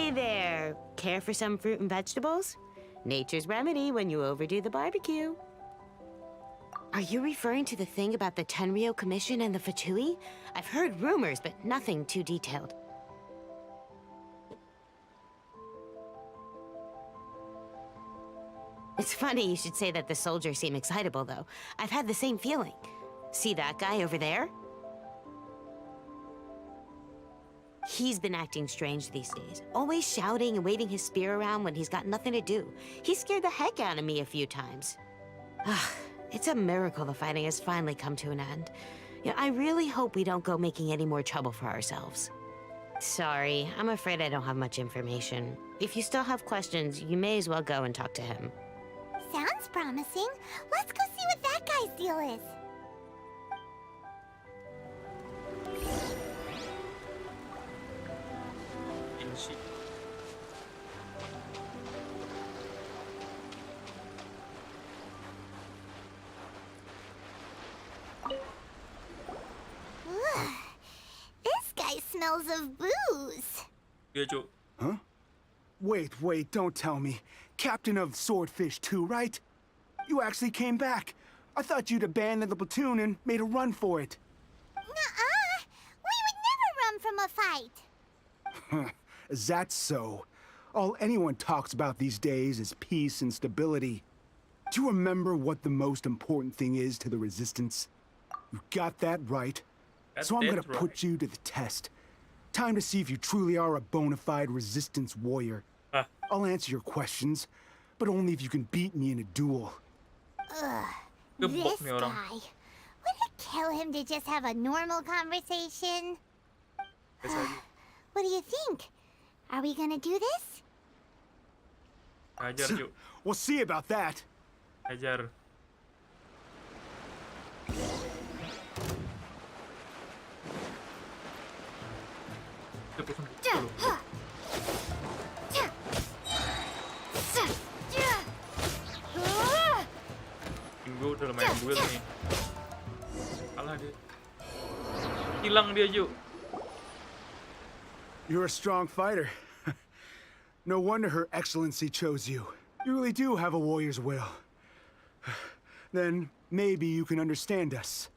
Hey there! Care for some fruit and vegetables? Nature's remedy when you overdo the barbecue. Are you referring to the thing about the Tenryou Commission and the Fatui? I've heard rumors, but nothing too detailed. It's funny you should say that the soldiers seem excitable, though. I've had the same feeling. See that guy over there? He's been acting strange these days, always shouting and waving his spear around when he's got nothing to do. He scared the heck out of me a few times. It's a miracle the fighting has finally come to an end. Yeah, I really hope we don't go making any more trouble for ourselves. Sorry, I'm afraid I don't have much information. If you still have questions, you may as well go and talk to him. Sounds promising. Let's go see what that guy's deal is. Genshin. Ugh. This guy smells of booze. Iya, Cuk. Huh? Wait, don't tell me. Captain of Swordfish too, right? You actually came back. I thought you'd abandoned the platoon and made a run for it. Nuh-uh. We would never run from a fight. Is that so? All anyone talks about these days is peace and stability. Do you remember what the most important thing is to the Resistance? You got that right. So I'm gonna put you to the test. Time to see if you truly are a bona fide Resistance warrior. I'll answer your questions, but only if you can beat me in a duel. Ugh. Gebok This nih orang. guy. Would it kill him to just have a normal conversation? Biasa aja. What do you think? Are we gonna do this? Hajar, Cuk. We'll see about that. Hajar. Cepet sembuh. Minggu udah lumayan duel nih. Kalah dia. Hilang dia, Cuk. You're a strong fighter. No wonder Her Excellency chose you. You really do have a warrior's will. Then maybe you can understand us.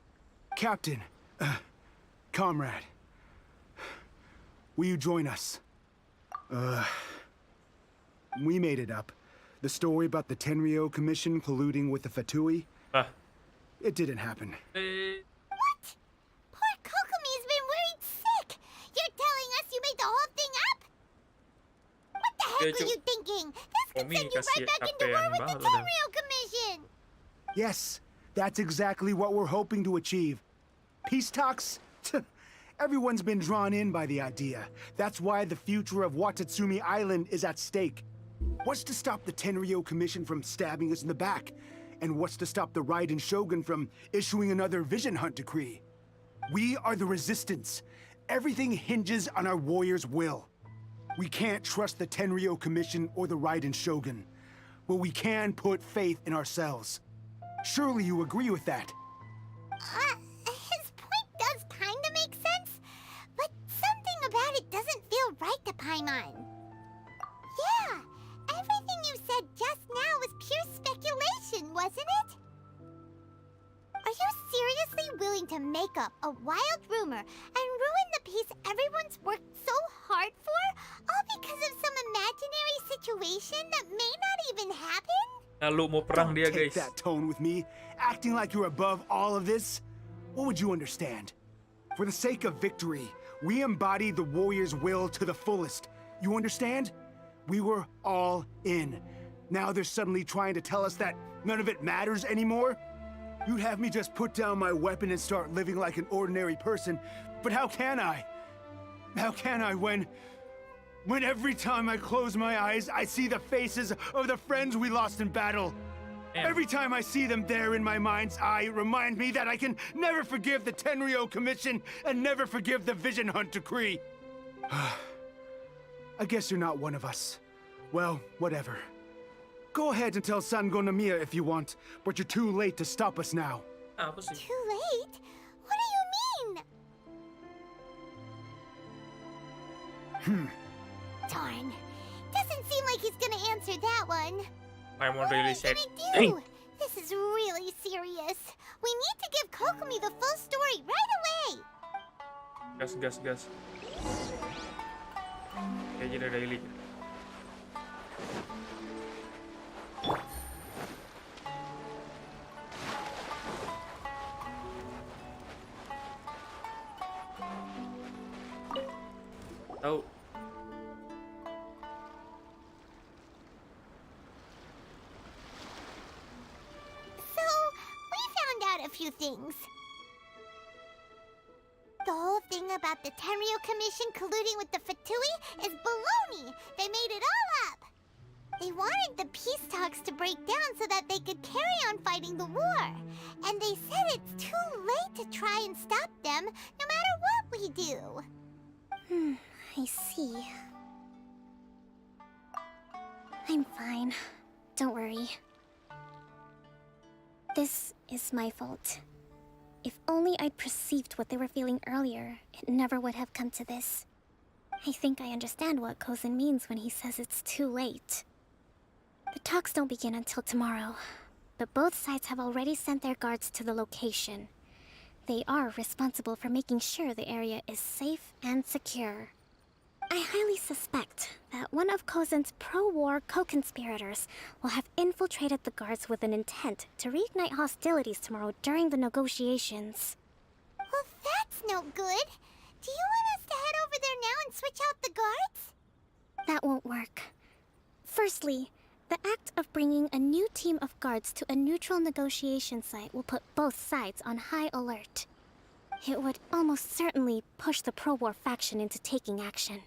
Captain, comrade, will you join us? We made it up. The story about the Tenryou Commission colluding with the Fatui, it didn't happen. What? Poor Kokomi's been worried sick. You're telling us you made the whole thing up? What the heck were you thinking? This could send you right back into war with the Tenryou Commission. Yes, that's exactly what we're hoping to achieve. Peace talks? Everyone's been drawn in by the idea. That's why the future of Watatsumi Island is at stake. What's to stop the Tenryou Commission from stabbing us in the back? And what's to stop the Raiden Shogun from issuing another Vision Hunt decree? We are the Resistance. Everything hinges on our warrior's will. We can't trust the Tenryou Commission or the Raiden Shogun, but we can put faith in ourselves. Surely you agree with that? His point does kinda make sense, but something about it doesn't feel right to Paimon. Yeah, everything you said just now was pure speculation, wasn't it? Are you seriously willing to make up a wild rumor and ruin the peace everyone's worked so hard for, all because of some imaginary situation that may not even happen? Lalu mau perang dia, Take guys. that tone with me, acting like you're above all of this. What would you understand? For the sake of victory, we embody the warrior's will to the fullest. You understand? We were all in. Now they're suddenly trying to tell us that none of it matters anymore? You'd have me just put down my weapon and start living like an ordinary person, but how can I? How can I when every time I close my eyes, I see the faces of the friends we lost in battle? Damn. Every time I see them there in my mind's eye, it reminds me that I can never forgive the Tenryou Commission and never forgive the Vision Hunt decree. I guess you're not one of us. Well, whatever. Go ahead and tell Sango Nomiya if you want, but you're too late to stop us now. Apa sih? Too late? What do you mean? Darn. Doesn't seem like he's gonna answer that one. Paimon really said, What are we gonna do? This is really serious. We need to give Kokomi the full story right away. gas. Kayak jadi daily. Tahu. So, we found out a few things. The whole thing about the Tenryu Commission colluding with the Fatui is baloney. They made it all up. They wanted the peace talks to break down so that they could carry on fighting the war. And they said it's too late to try and stop them, no matter what we do. I see. I'm fine. Don't worry. This is my fault. If only I'd perceived what they were feeling earlier, it never would have come to this. I think I understand what Kozin means when he says it's too late. The talks don't begin until tomorrow, but both sides have already sent their guards to the location. They are responsible for making sure the area is safe and secure. I highly suspect that one of Kozin's pro-war co-conspirators will have infiltrated the guards with an intent to reignite hostilities tomorrow during the negotiations. Well, that's no good. Do you want us to head over there now and switch out the guards? That won't work. Firstly, the act of bringing a new team of guards to a neutral negotiation site will put both sides on high alert. It would almost certainly push the pro-war faction into taking action.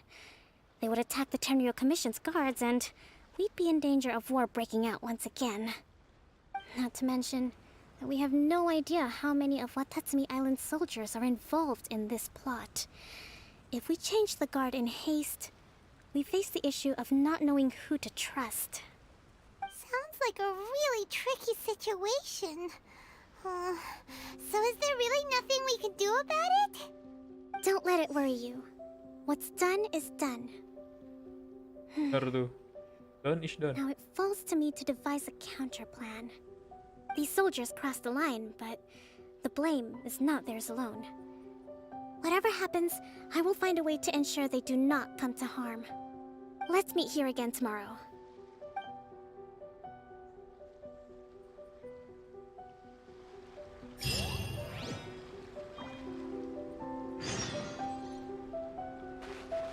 They would attack the Tenryu Commission's guards, and we'd be in danger of war breaking out once again. Not to mention that we have no idea how many of Watatsumi Island's soldiers are involved in this plot. If we change the guard in haste, we face the issue of not knowing who to trust. Sounds like a really tricky situation. So is there really nothing we can do about it? Don't let it worry you. What's done is done. Benar tuh. Done is done. Now it falls to me to devise a counter plan. These soldiers crossed the line, but the blame is not theirs alone. Whatever happens, I will find a way to ensure they do not come to harm. Let's meet here again tomorrow.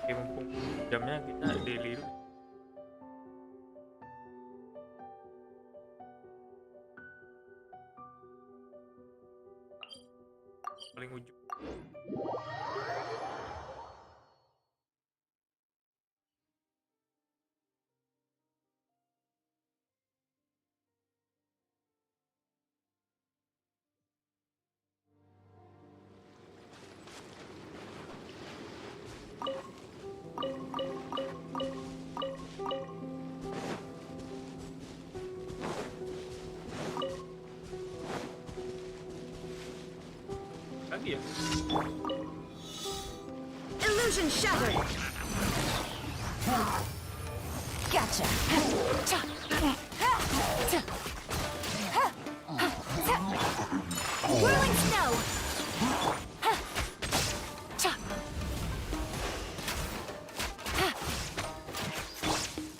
Oke, mumpung jamnya kita daily dulu. Paling ujung. Lagi ya? Illusion shattered. Gotcha. Whirling snow.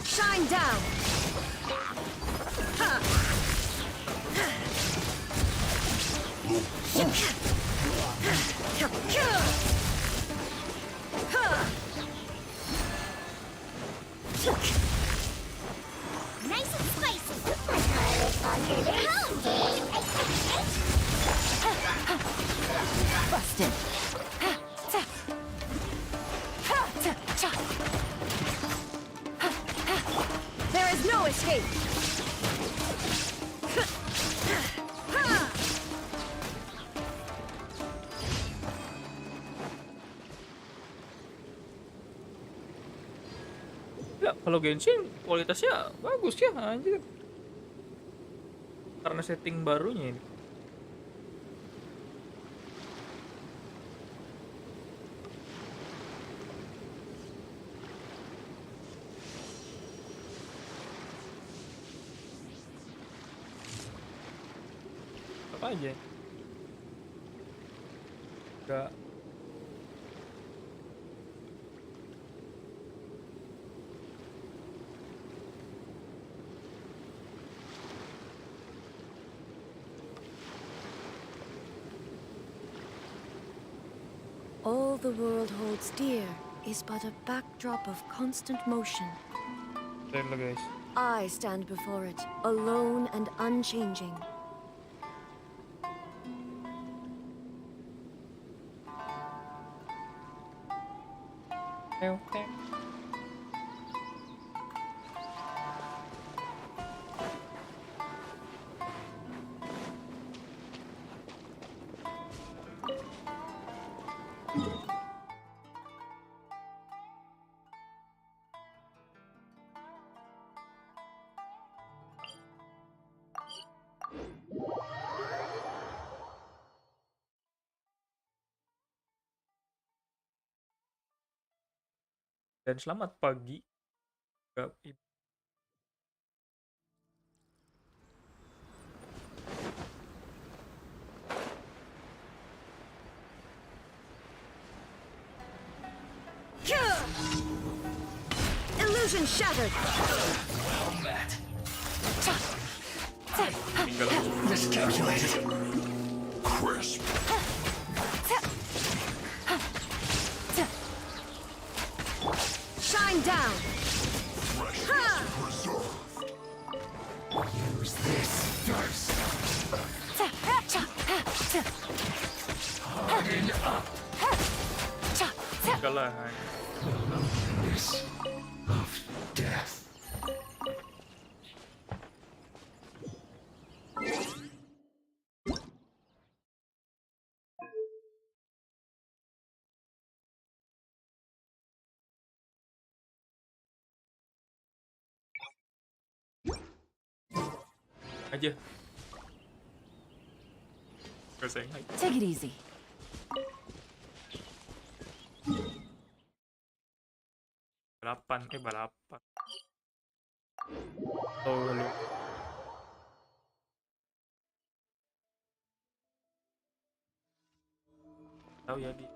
Shine down. Nice and spicy. Busted. There is no escape. Ya, kalau Genshin kualitasnya bagus ya anjir. Karena setting barunya ini. apa aja. Enggak. All the world holds dear is but a backdrop of constant motion. Lihat lo guys. I stand before it, alone and unchanging. Okay. Dan selamat pagi. Illusion shattered. Tinggal Miscalculated. Crisp. Shine down. Preserve. Use this dice. Harden up. kekalahan. This of death. Aja. Rasain lagi. Take it easy. Balapan. Oh, lu. Tahu ya di.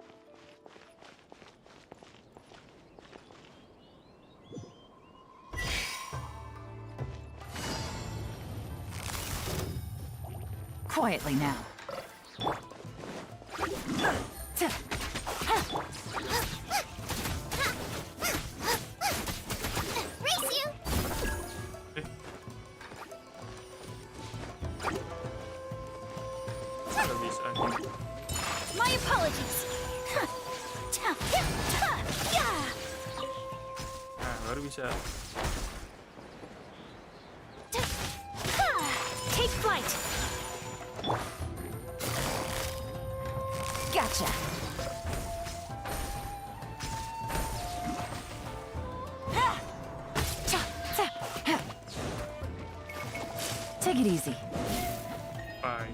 Quietly now. Race you! Nggak bisa. My apologies. Nah, baru bisa. Take flight. Gotcha. Take it easy. Bye.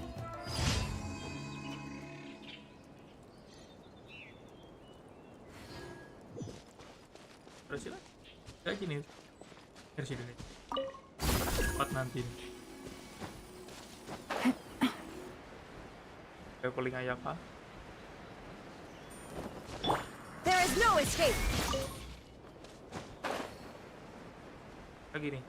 Terus sih lah. Kayak gini. Versi dulu. Cepat nanti. Kayak paling ayak apa? There is no escape. Kayak gini.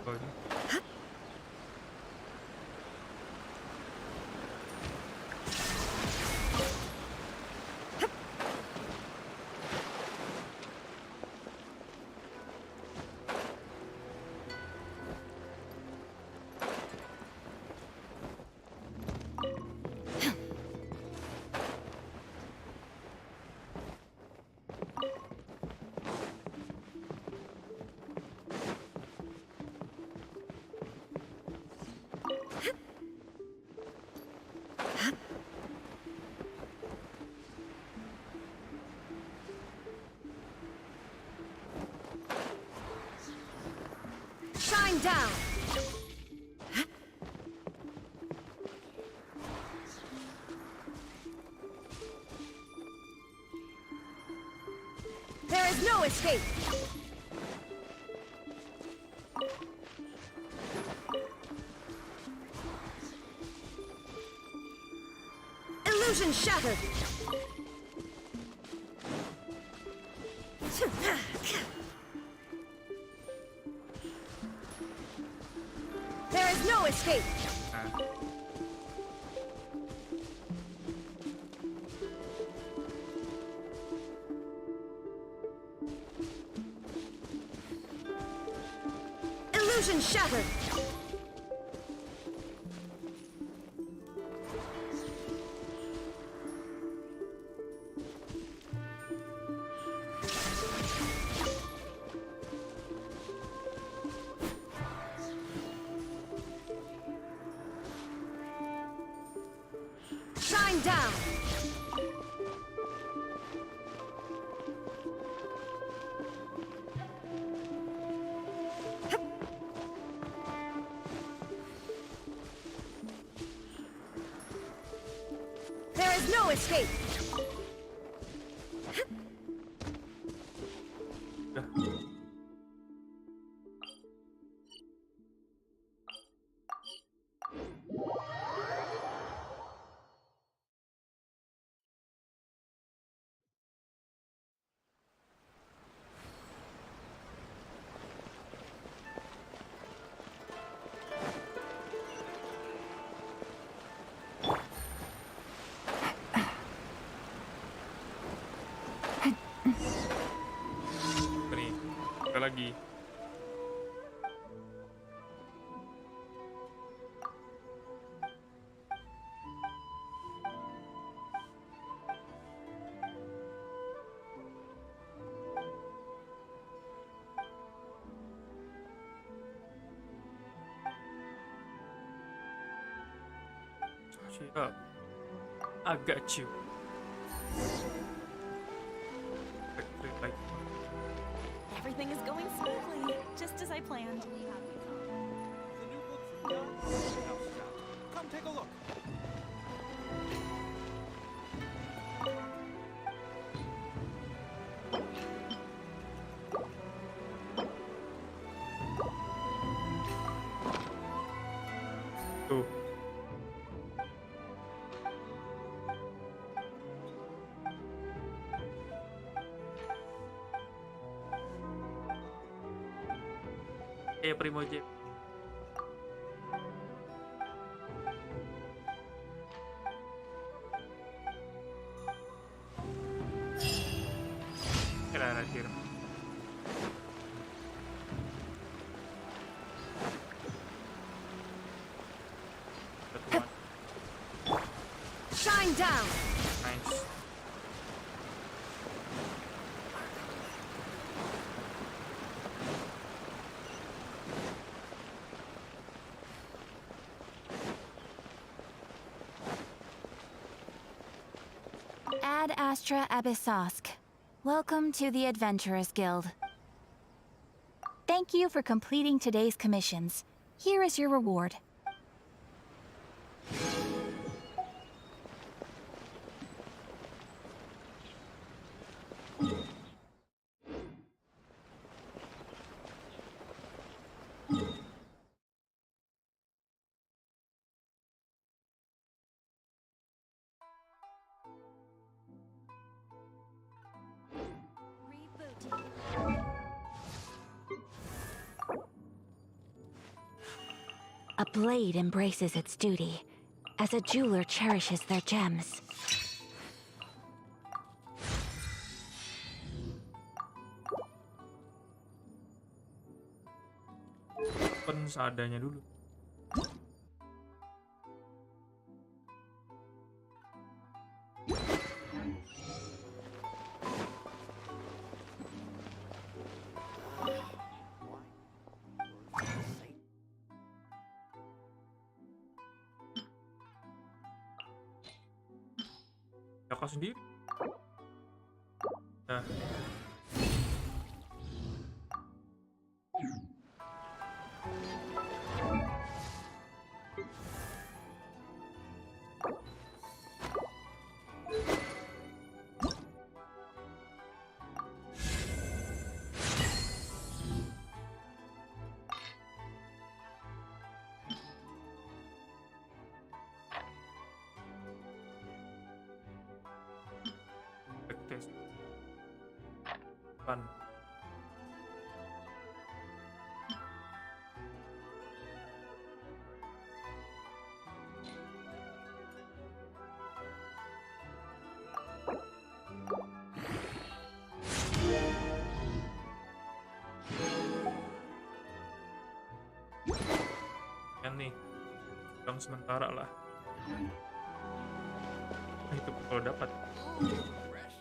Oh, ini. Shine down. There is no escape! Illusion shattered! There is no escape! Nah. Illusion shattered! Shine down! There is no escape! Udah. Nih, ada lagi. Shut up. I got you. Like, Everything is going smoothly, just as I planned. The new book from Young House is out. Come take a look. tuh. Primogems. Kira akhir. Shine down! Nice. Ad Astra Abyssosk. Welcome to the Adventurers Guild. Thank you for completing today's commissions. Here is your reward. A blade embraces its duty, as a jeweler cherishes their gems. Open seadanya dulu. Kakak sendiri. Nah. Pan. Kan nih, yang sementara lah. Itu kalau dapat. Fresh.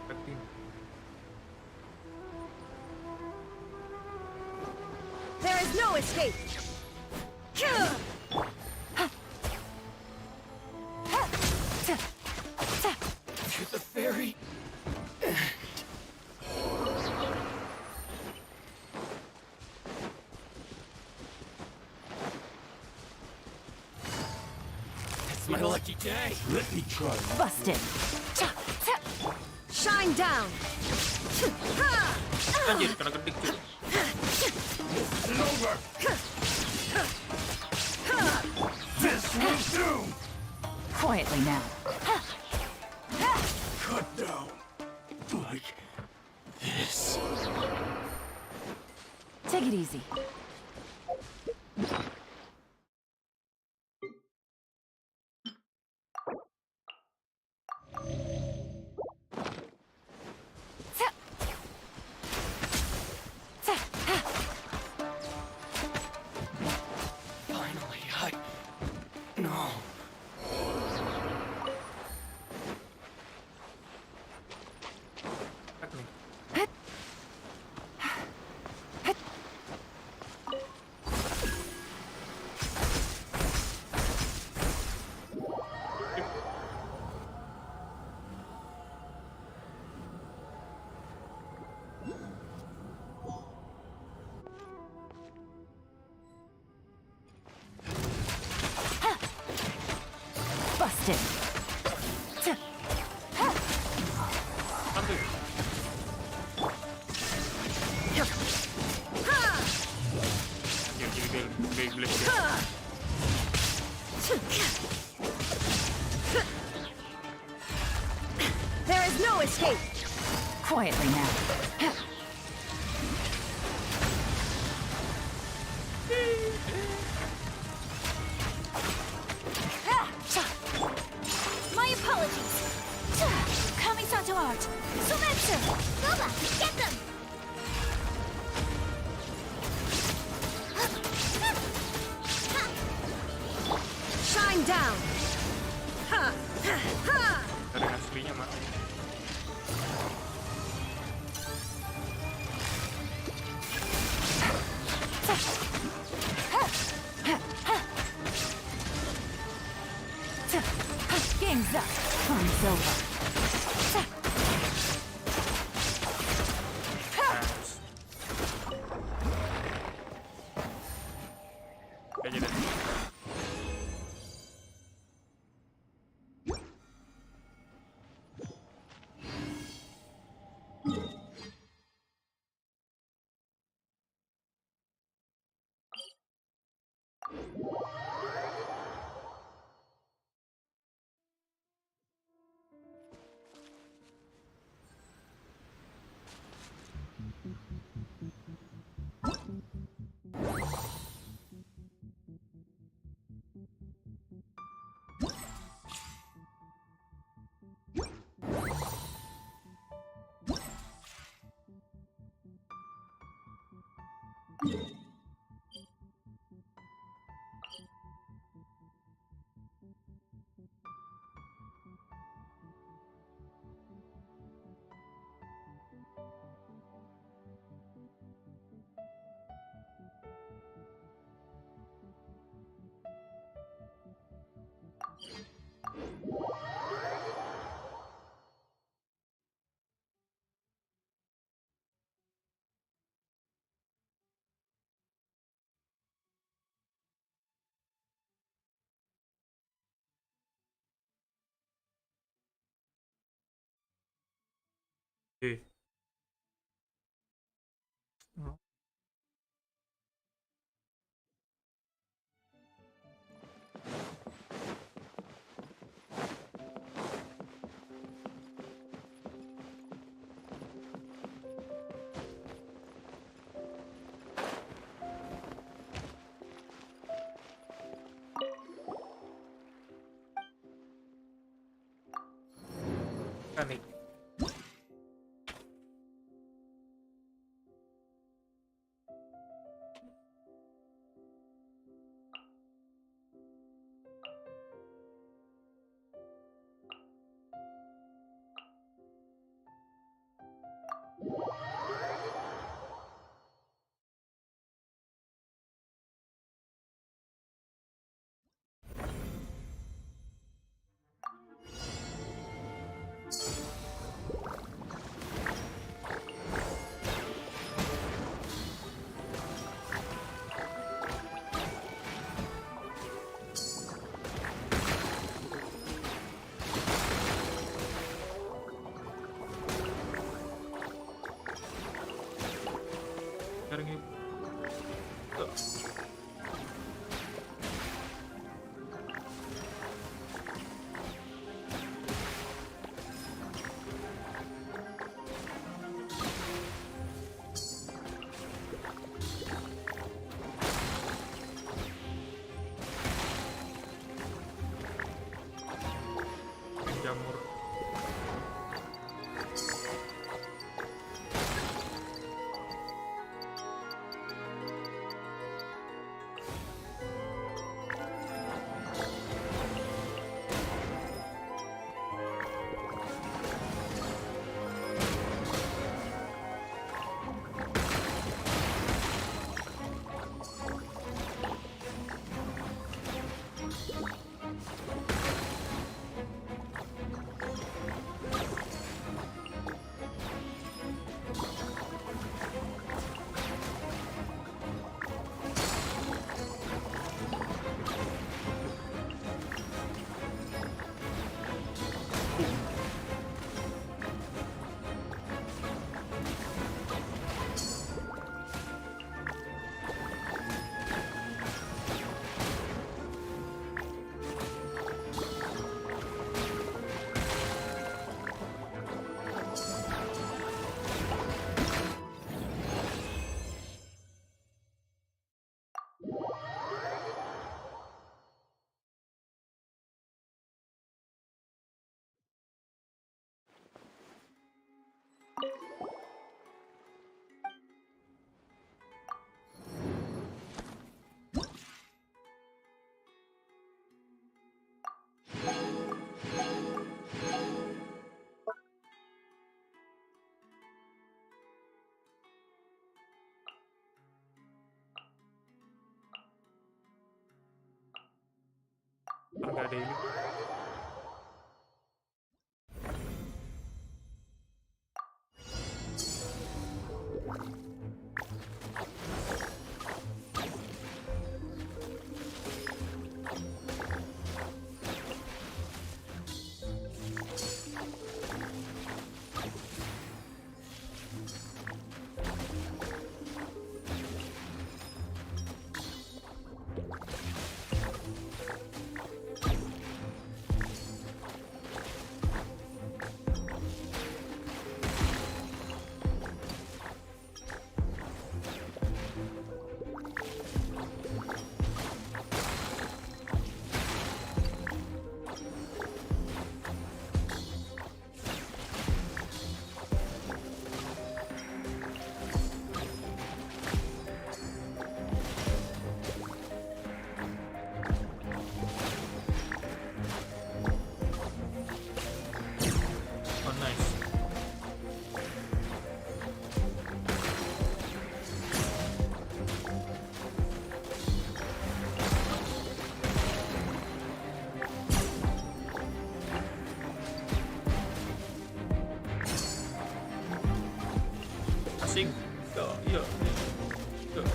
Acting. There is no escape! To the ferry. It's my lucky day. Let me try. Busted. Shine down! Anjir, kena ketik cuy. It's over. This will do. Quietly now. Cut down. Like this. Take it easy. Finally, no. Tak nih. Busted. Santuy. Anjir, jadi Beyblade ya. There is no escape! Quietly now. My apologies. Kamisato art. Sumetsu! Boba, get them! Shine down! Dari aslinya mah. Game's up. Fun's over. Nice. Kayak gitu. Oke. Panik. Sekarang yuk. Tuh. Jamur. Nggak daily. Oh, nice. Asik. Iya. Tuh.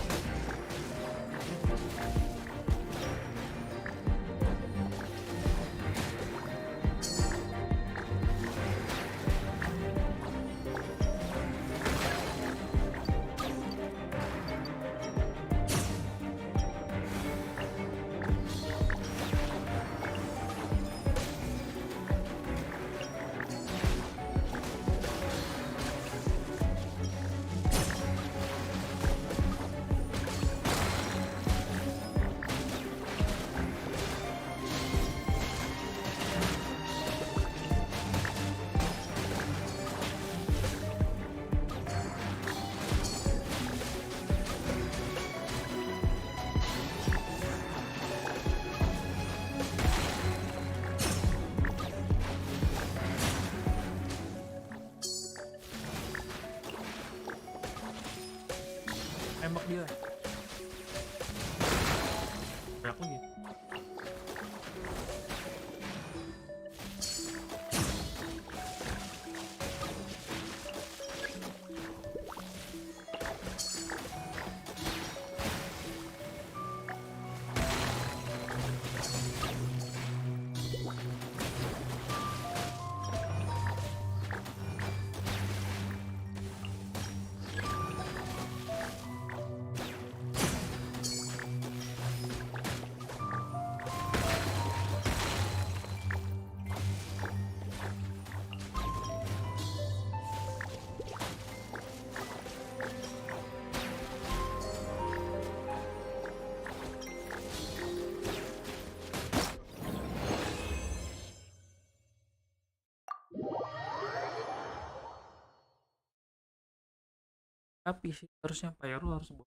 Tapi sih harusnya Pyro harus bawa.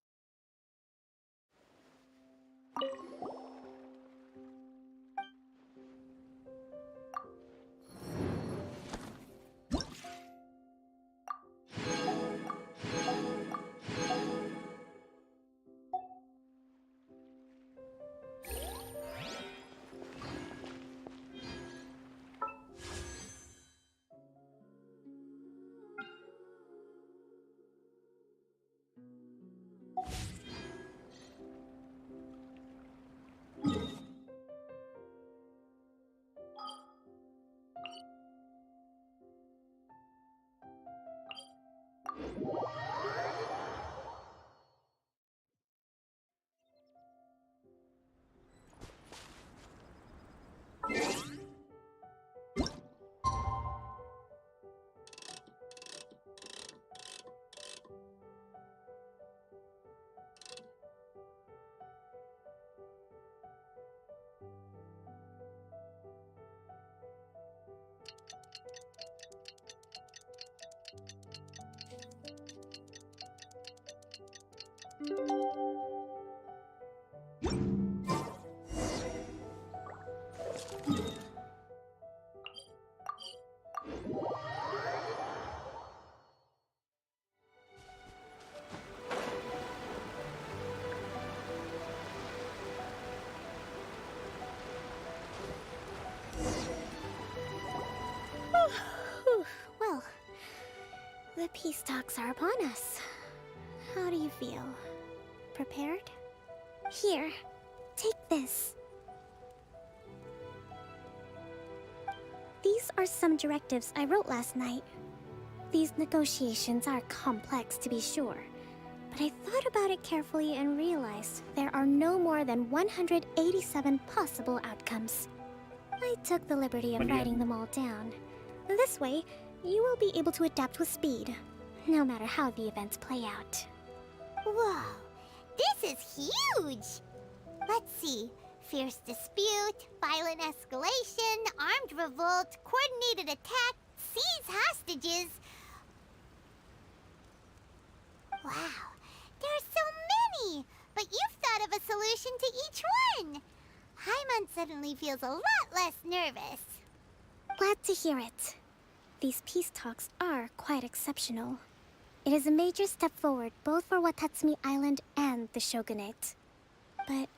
Well, the peace talks are upon us. How do you feel? Prepared? Here, take this. These are some directives I wrote last night. These negotiations are complex, to be sure, but I thought about it carefully and realized there are no more than 187 possible outcomes. I took the liberty of writing them all down. This way, you will be able to adapt with speed, no matter how the events play out. Whoa, this is huge! Let's see. Fierce dispute, violent escalation, armed revolt, coordinated attack, seize hostages. Wow, there are so many! But you've thought of a solution to each one! Paimon suddenly feels a lot less nervous. Glad to hear it. These peace talks are quite exceptional. It is a major step forward both for Watatsumi Island and the Shogunate. But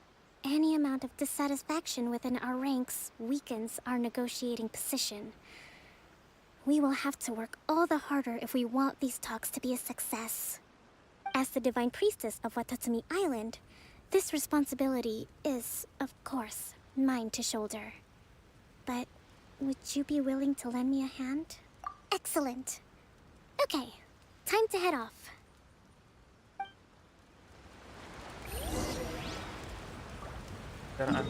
any amount of dissatisfaction within our ranks weakens our negotiating position. We will have to work all the harder if we want these talks to be a success. As the Divine Priestess of Watatsumi Island, this responsibility is, of course, mine to shoulder. But would you be willing to lend me a hand? Excellent. Okay, time to head off. Kendaraan.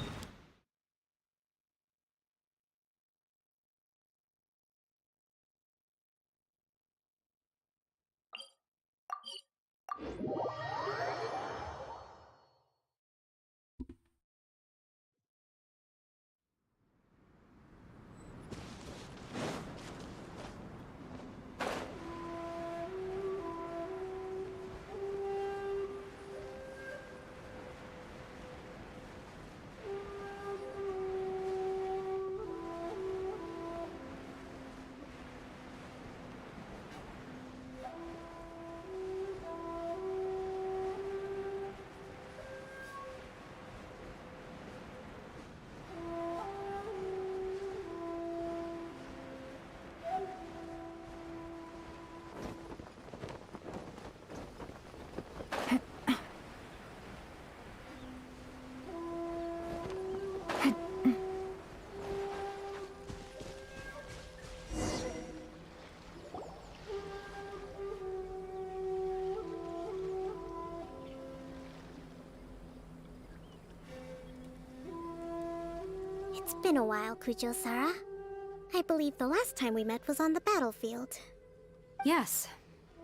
It's been a while, Kujo-Sara. I believe the last time we met was on the battlefield. Yes,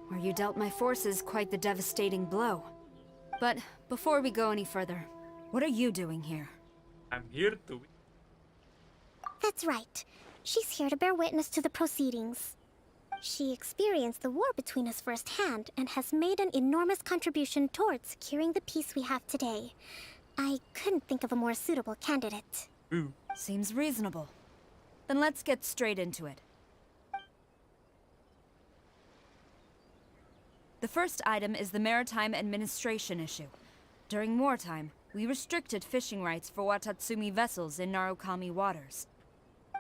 where you dealt my forces quite the devastating blow. But before we go any further, what are you doing here? I'm here to. That's right. She's here to bear witness to the proceedings. She experienced the war between us firsthand and has made an enormous contribution towards securing the peace we have today. I couldn't think of a more suitable candidate. Seems reasonable. Then let's get straight into it. The first item is the maritime administration issue. During wartime, we restricted fishing rights for Watatsumi vessels in Narukami waters.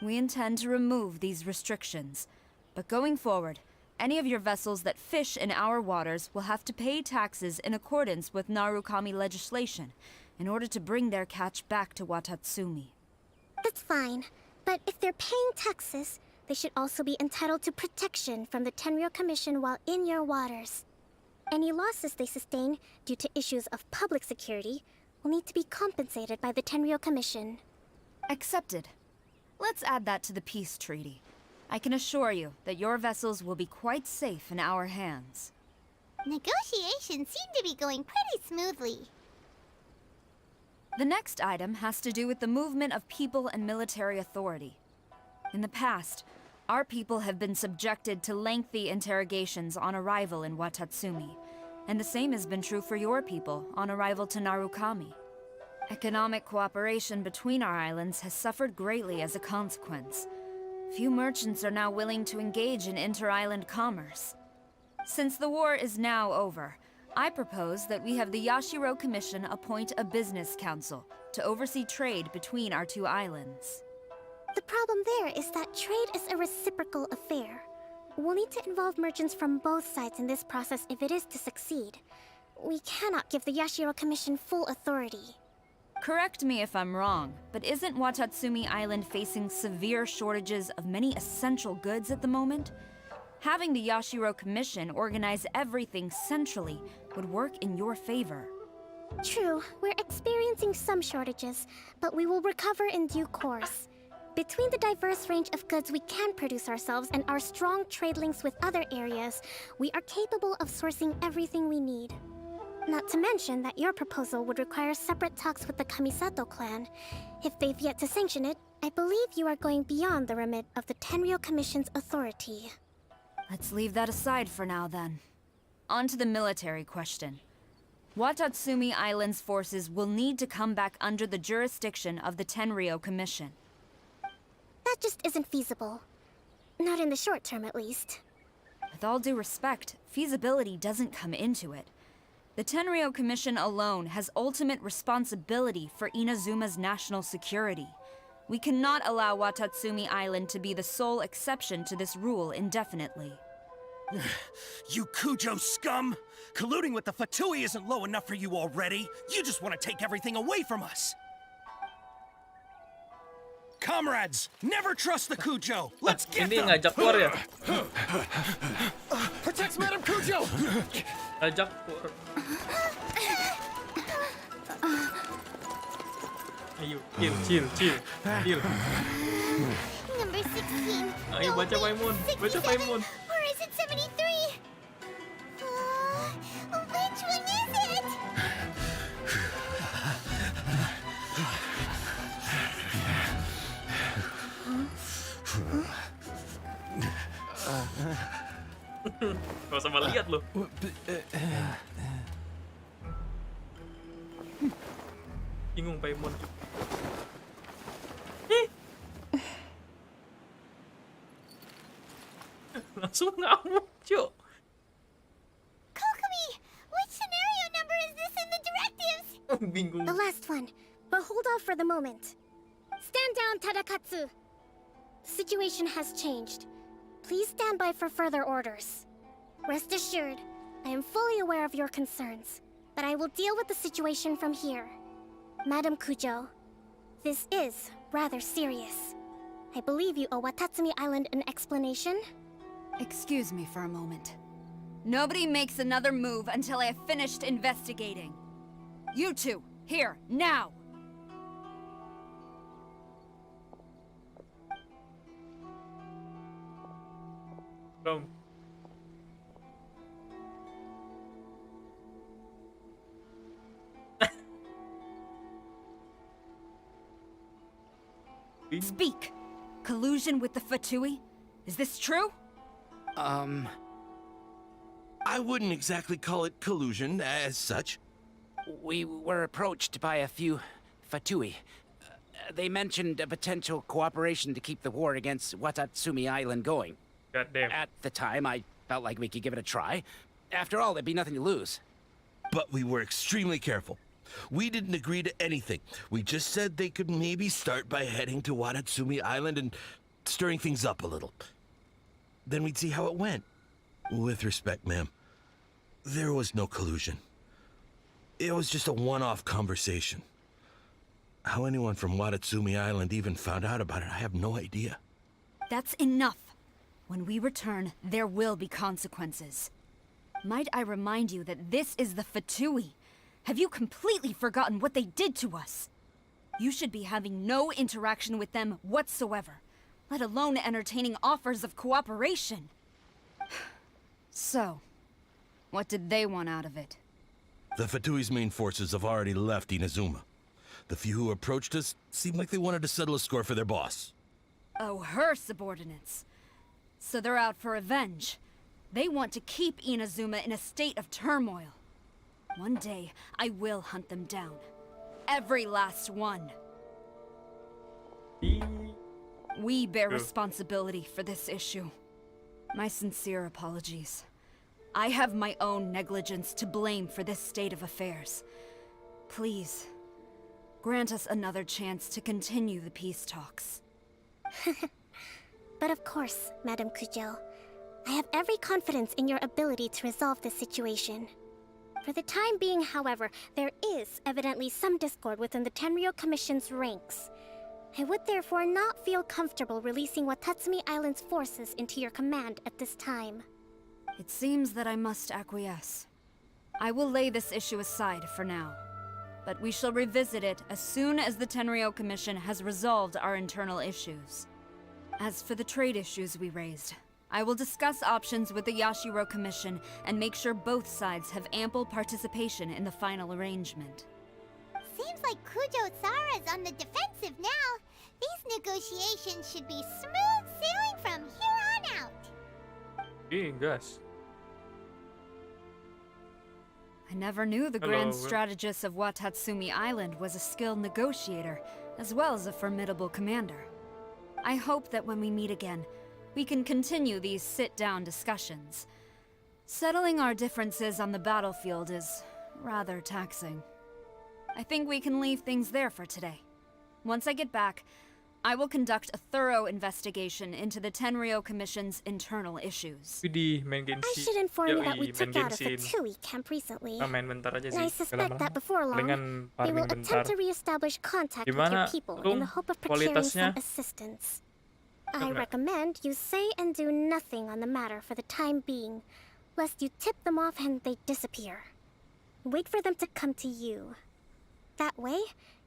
We intend to remove these restrictions, but going forward, any of your vessels that fish in our waters will have to pay taxes in accordance with Narukami legislation in order to bring their catch back to Watatsumi. That's fine, but if they're paying taxes, they should also be entitled to protection from the Tenryou Commission while in your waters. Any losses they sustain due to issues of public security will need to be compensated by the Tenryou Commission. Accepted. Let's add that to the peace treaty. I can assure you that your vessels will be quite safe in our hands. Negotiations seem to be going pretty smoothly. The next item has to do with the movement of people and military authority. In the past, our people have been subjected to lengthy interrogations on arrival in Watatsumi, and the same has been true for your people on arrival to Narukami. Economic cooperation between our islands has suffered greatly as a consequence. Few merchants are now willing to engage in inter-island commerce. Since the war is now over, I propose that we have the Yashiro Commission appoint a business council to oversee trade between our two islands. The problem there is that trade is a reciprocal affair. We'll need to involve merchants from both sides in this process if it is to succeed. We cannot give the Yashiro Commission full authority. Correct me if I'm wrong, but isn't Watatsumi Island facing severe shortages of many essential goods at the moment? Having the Yashiro Commission organize everything centrally would work in your favor. True, we're experiencing some shortages, but we will recover in due course. Between the diverse range of goods we can produce ourselves and our strong trade links with other areas, we are capable of sourcing everything we need. Not to mention that your proposal would require separate talks with the Kamisato clan. If they've yet to sanction it, I believe you are going beyond the remit of the Tenryou Commission's authority. Let's leave that aside for now, then. On to the military question. Watatsumi Island's forces will need to come back under the jurisdiction of the Tenryou Commission. That just isn't feasible. Not in the short term, at least. With all due respect, feasibility doesn't come into it. The Tenryou Commission alone has ultimate responsibility for Inazuma's national security. We cannot allow Watatsumi Island to be the sole exception to this rule indefinitely. You Kujo scum! Colluding with the Fatui isn't low enough for you already. You just want to take everything away from us. Comrades, never trust the Kujo. Let's get Ini them. ngajak war ya? Protect Madam Kujo. Ngajak war. Ayo, chill. Number 16. Ayo No, baca wait, Paimon, baca 67? Paimon. Or is it 73? Which one is it? Gak usah malah lihat loh. Bingung Paimon. Langsung ngamuk, Cuk. Kokomi, which scenario number is this in the directives? Bingung. The last one, but hold off for the moment. Stand down, Tadakatsu. The situation has changed. Please stand by for further orders. Rest assured, I am fully aware of your concerns, but I will deal with the situation from here. Madam Kujo, this is rather serious. I believe you owe Watatsumi Island an explanation. Excuse me for a moment. Nobody makes another move until I have finished investigating. You two, here, now! Bro. Speak! Collusion with the Fatui? Is this true? I wouldn't exactly call it collusion as such. We were approached by a few Fatui. They mentioned a potential cooperation to keep the war against Watatsumi Island going. God damn. At the time, I felt like we could give it a try. After all, there'd be nothing to lose. But we were extremely careful. We didn't agree to anything. We just said they could maybe start by heading to Watatsumi Island and stirring things up a little. Then we'd see how it went. With respect, ma'am, there was no collusion. It was just a one-off conversation. How anyone from Watatsumi Island even found out about it, I have no idea. That's enough. When we return, there will be consequences. Might I remind you that this is the Fatui? Have you completely forgotten what they did to us? You should be having no interaction with them whatsoever, let alone entertaining offers of cooperation. So, what did they want out of it? The Fatui's main forces have already left Inazuma. The few who approached us seemed like they wanted to settle a score for their boss. Oh, her subordinates. So they're out for revenge. They want to keep Inazuma in a state of turmoil. One day, I will hunt them down. Every last one. We bear responsibility for this issue. My sincere apologies. I have my own negligence to blame for this state of affairs. Please, grant us another chance to continue the peace talks. But of course, Madam Kujo. I have every confidence in your ability to resolve this situation. For the time being, however, there is evidently some discord within the Tenryou Commission's ranks. I would therefore not feel comfortable releasing Watatsumi Island's forces into your command at this time. It seems that I must acquiesce. I will lay this issue aside for now. But we shall revisit it as soon as the Tenryou Commission has resolved our internal issues. As for the trade issues we raised, I will discuss options with the Yashiro Commission and make sure both sides have ample participation in the final arrangement. Seems like Kujo-Sara's on the defensive now. These negotiations should be smooth sailing from here on out. Gas. I never knew the grand strategist of Watatsumi Island was a skilled negotiator, as well as a formidable commander. I hope that when we meet again, we can continue these sit-down discussions. Settling our differences on the battlefield is rather taxing. I think we can leave things there for today. Once I get back, I will conduct a thorough investigation into the Tenryou Commission's internal issues. I should inform you that we took out a Fatui camp recently. And I suspect that before long, we will attempt to re-establish contact with your people in the hope of procuring some assistance. I recommend you say and do nothing on the matter for the time being, lest you tip them off and they disappear. Wait for them to come to you. That way,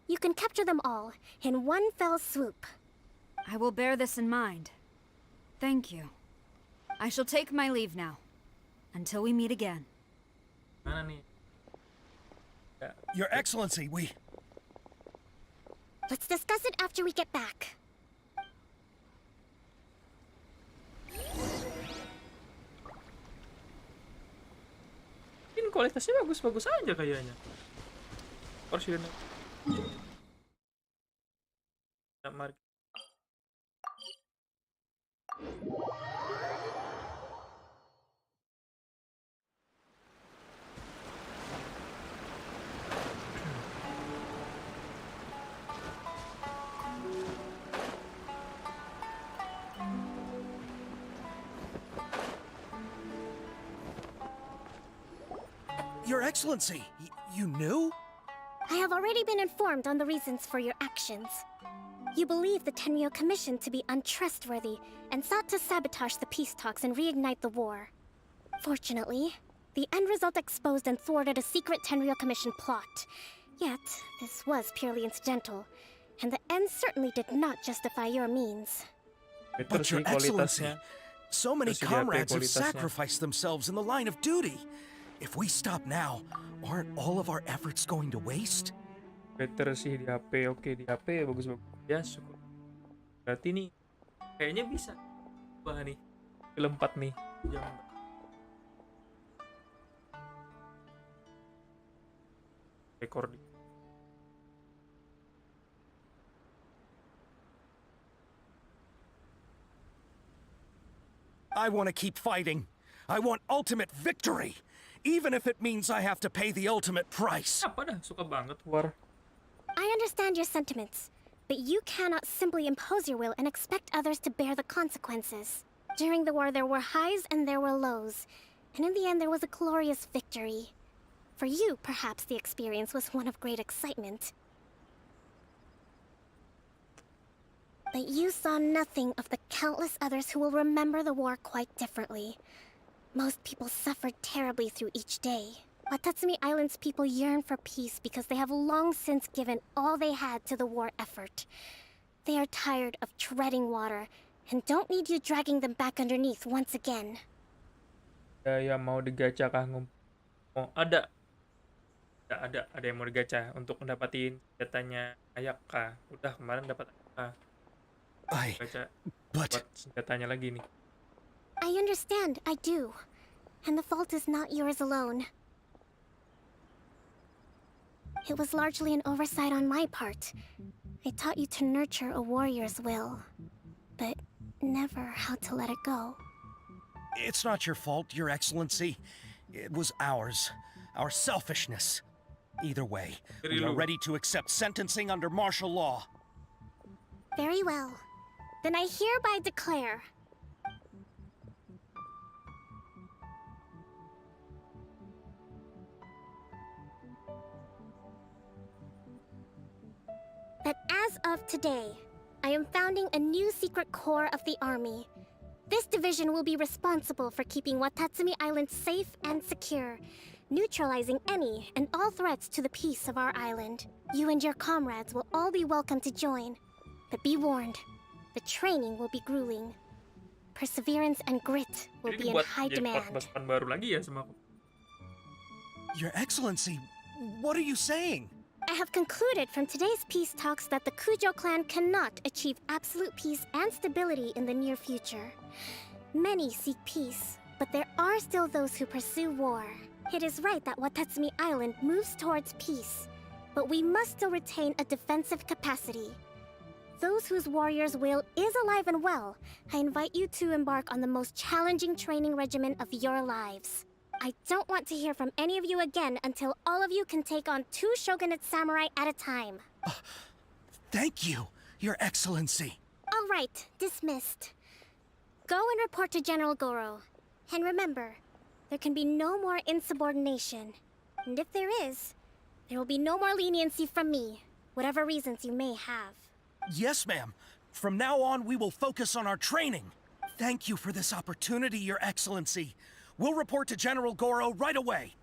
you can capture them all in one fell swoop. I will bear this in mind. Thank you. I shall take my leave now. Until we meet again. Your Excellency, we... Let's discuss it after we get back. Ini kualitasnya bagus-bagus aja kayaknya. Porsinya. Mari. Your Excellency, you knew? I have already been informed on the reasons for your actions. You believe the Tenryou Commission to be untrustworthy and sought to sabotage the peace talks and reignite the war. Fortunately, the end result exposed and thwarted a secret Tenryou Commission plot. Yet, this was purely incidental, and the end certainly did not justify your means. But Your Excellency, so many comrades have sacrificed themselves in the line of duty. If we stop now, aren't all of our efforts going to waste? Better sih di HP, oke di HP bagus-bagus. Ya syukur. Berarti nih kayaknya bisa. Wah nih film 4 nih. Jam. Recording. I want to keep fighting. I want ultimate victory, even if it means I have to pay the ultimate price. Apa dah? Suka banget war. I understand your sentiments, but you cannot simply impose your will and expect others to bear the consequences. During the war, there were highs and there were lows, and in the end, there was a glorious victory. For you, perhaps the experience was one of great excitement. But you saw nothing of the countless others who will remember the war quite differently. Most people suffered terribly through each day. Watatsumi Island's people yearn for peace because they have long since given all they had to the war effort. They are tired of treading water and don't need you dragging them back underneath once again. Yang mau digacha kah oh, ada yang mau digacha untuk mendapatin senjatanya Ayaka. Udah kemarin dapat Ayaka. Gacha buat senjatanya lagi nih. I understand, I do. And the fault is not yours alone. It was largely an oversight on my part. I taught you to nurture a warrior's will, but never how to let it go. It's not your fault, Your Excellency. It was ours. Our selfishness. Either way, we are ready to accept sentencing under martial law. Very well. Then I hereby declare that as of today, I am founding a new secret corps of the army. This division will be responsible for keeping Watatsumi Island safe and secure, neutralizing any and all threats to the peace of our island. You and your comrades will all be welcome to join, but be warned, the training will be grueling. Perseverance and grit will be in high demand. Baru lagi ya sama aku. Your Excellency, what are you saying? I have concluded from today's peace talks that the Kujo clan cannot achieve absolute peace and stability in the near future. Many seek peace, but there are still those who pursue war. It is right that Watatsumi Island moves towards peace, but we must still retain a defensive capacity. Those whose warrior's will is alive and well, I invite you to embark on the most challenging training regimen of your lives. I don't want to hear from any of you again until all of you can take on 2 shogunate samurai at a time. Thank you, Your Excellency. All right, dismissed. Go and report to General Goro. And remember, there can be no more insubordination. And if there is, there will be no more leniency from me, whatever reasons you may have. Yes, ma'am. From now on, we will focus on our training. Thank you for this opportunity, Your Excellency. We'll report to General Goro right away.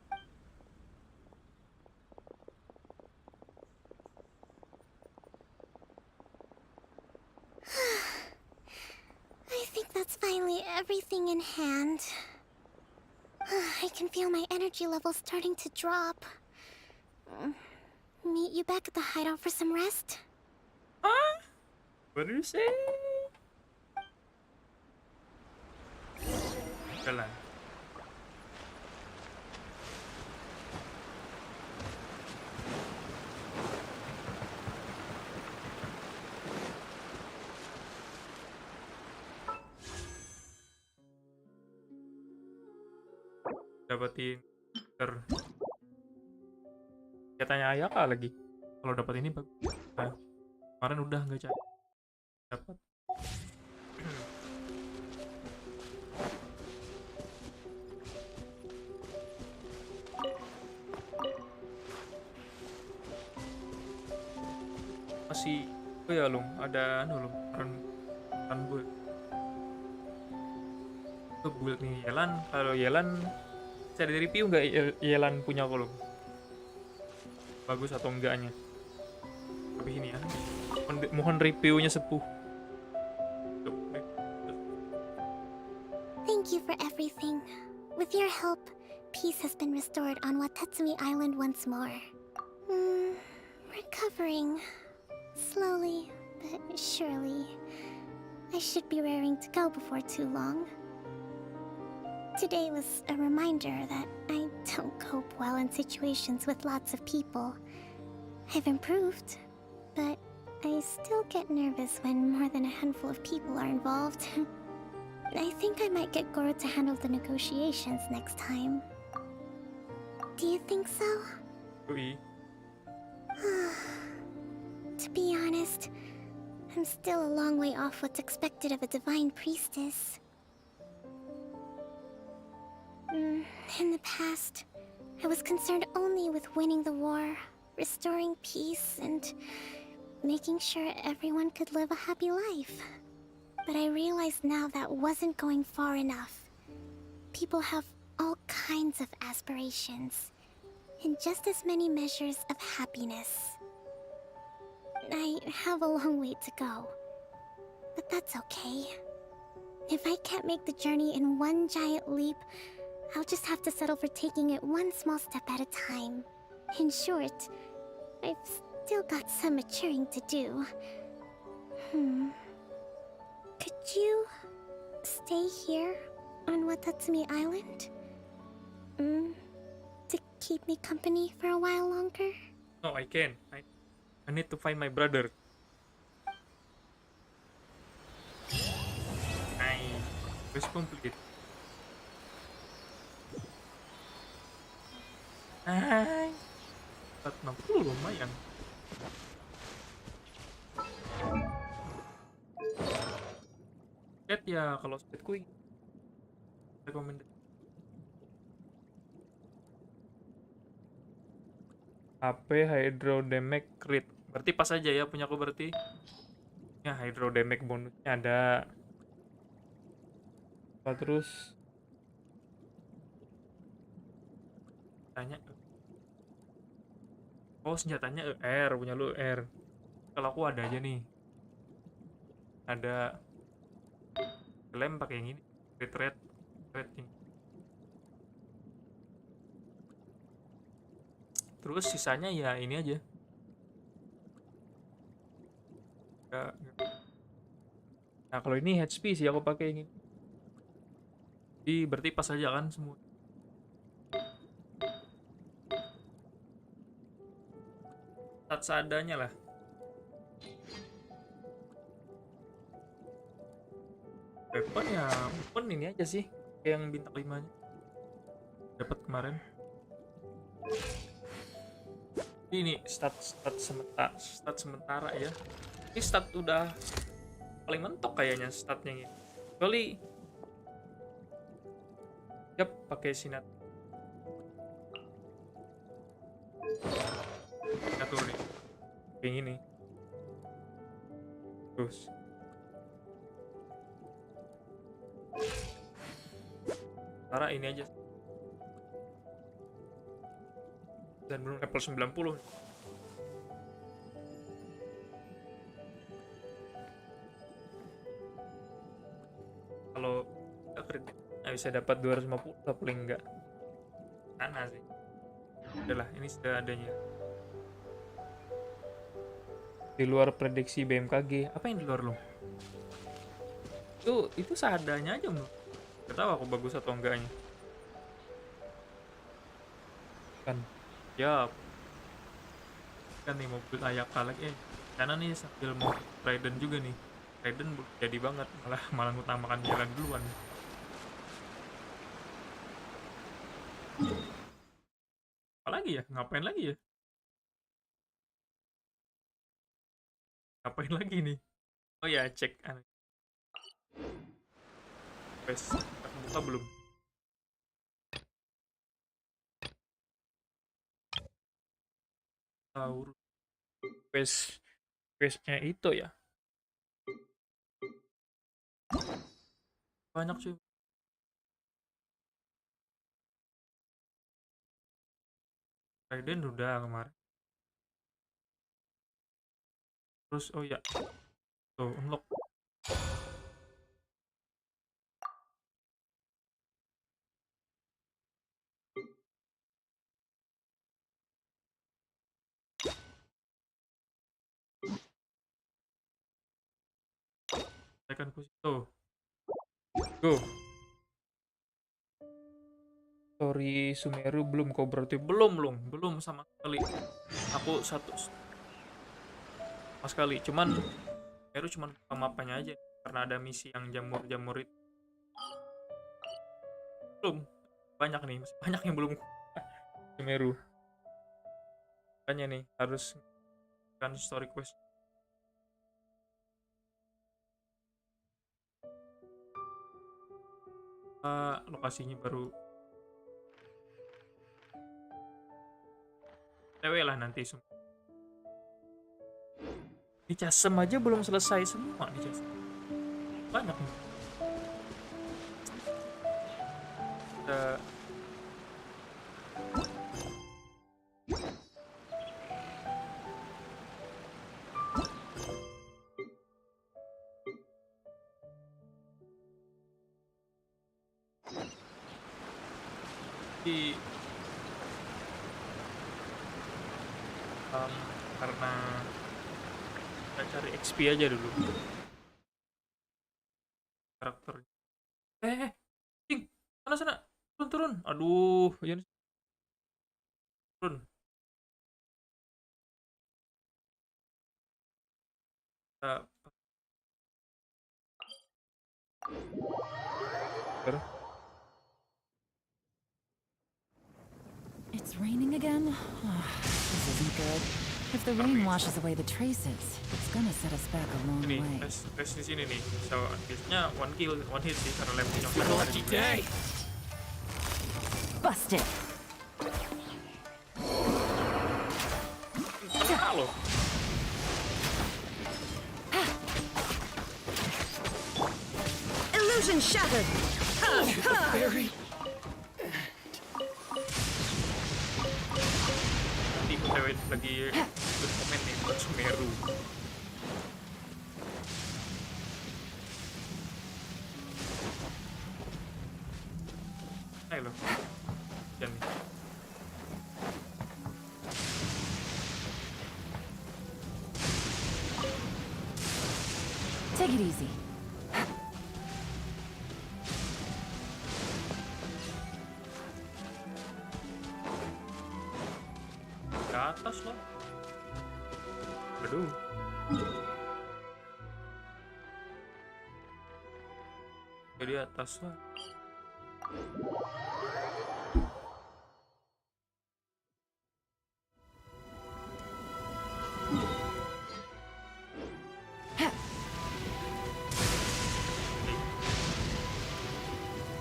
I think that's finally everything in hand. I can feel my energy levels starting to drop. Meet you back at the hideout for some rest? Huh? What do you say? Jalan. Dapetin katanya Ayaka lagi. Kalau dapat ini bagus. Nah, kemarin udah nggak dapat. Masih oh ya Lung, ada anu Lung, kan build. Itu build nih Yelan, kalau Yelan bisa di review nggak Yelan punya kolom? Bagus atau enggaknya? Tapi ini ya, mohon reviewnya Sepuh. Thank you for everything. With your help, peace has been restored on Watatsumi Island once more. Recovering. Slowly, but surely. I should be raring to go before too long. Today was a reminder that I don't cope well in situations with lots of people. I've improved, but I still get nervous when more than a handful of people are involved. I think I might get Goro to handle the negotiations next time. Do you think so? Ui. To be honest, I'm still a long way off what's expected of a divine priestess. In the past, I was concerned only with winning the war, restoring peace, and making sure everyone could live a happy life. But I realize now that wasn't going far enough. People have all kinds of aspirations, and just as many measures of happiness. I have a long way to go, but that's okay. If I can't make the journey in one giant leap, I'll just have to settle for taking it one small step at a time. In short, I've still got some maturing to do. Could you stay here on Watatsumi Island? To keep me company for a while longer? No, I can. I need to find my brother. Quest complete. Hai. 460 lumayan. Speed ya, kalau speedku rekomendasi. HP Hydro Damage Crit. Berarti pas aja ya punya aku berarti. Ya Hydro Damage bonusnya ada. Terus tanya. Oh senjatanya ER, punya lu ER. Kalau aku ada aja nih. Ada lem pakai yang ini. Red ini. Terus sisanya ya ini aja. Nah kalau ini HP sih aku pakai ini. Jadi berarti pas aja kan semua. Stat seadanya lah. Weapon ini aja sih. Kayak yang bintang 5-nya. Dapat kemarin. Ini stat sementara ya. Ini stat udah paling mentok kayaknya statnya ini. Kecuali yap pakai sinat. Atur nih. Kayak gini. Terus sementara ini aja. Dan belum level 90. Kalau kritik bisa dapat 250 paling enggak. Sana sih. Udahlah, ini sudah adanya. Di luar prediksi BMKG. Apa yang di luar lo? Itu seadanya aja loh. Gak tahu aku bagus atau enggaknya. Kan. Ya. Kan nih mobil Ayaka lagi. Karena nih sambil mau Raiden juga nih. Raiden jadi banget malah ngutamakan jalan duluan. Apa lagi ya? Ngapain lagi ya? Ngapain lagi nih? Oh ya, cek quest. Aku buka belum? Tahu questnya itu ya. Banyak sih. Raiden udah kemarin. Terus oh ya. Tuh, unlock. Tekan kunci tuh. Go. story Sumeru belum kok, berarti belum sama sekali. Aku sama sekali, cuman Sumeru cuman buka mapanya aja karena ada misi yang jamur itu. Belum banyak nih, masih banyak yang belum Sumeru. Makanya nih harus kan story quest. Lokasinya baru TW lah nanti semua. Di Casem aja belum selesai semua di Casem. Banyak nih. Ada di karena kita cari XP aja dulu karakter. Cing, sana turun, aduh, ya turun. Kita It's raining again? This isn't good. If the rain washes away the traces, it's gonna set us back a long ini way. tes di sini nih. So biasanya one hit sih karena lemnya yang ada di day. Busted! Kena loh. Illusion shattered. Nanti aku TW lagi berkomen nih buat Sumeru. Ayo loh. Jangan. Take it easy. Ke atas loh. Aduh. Di atas lah.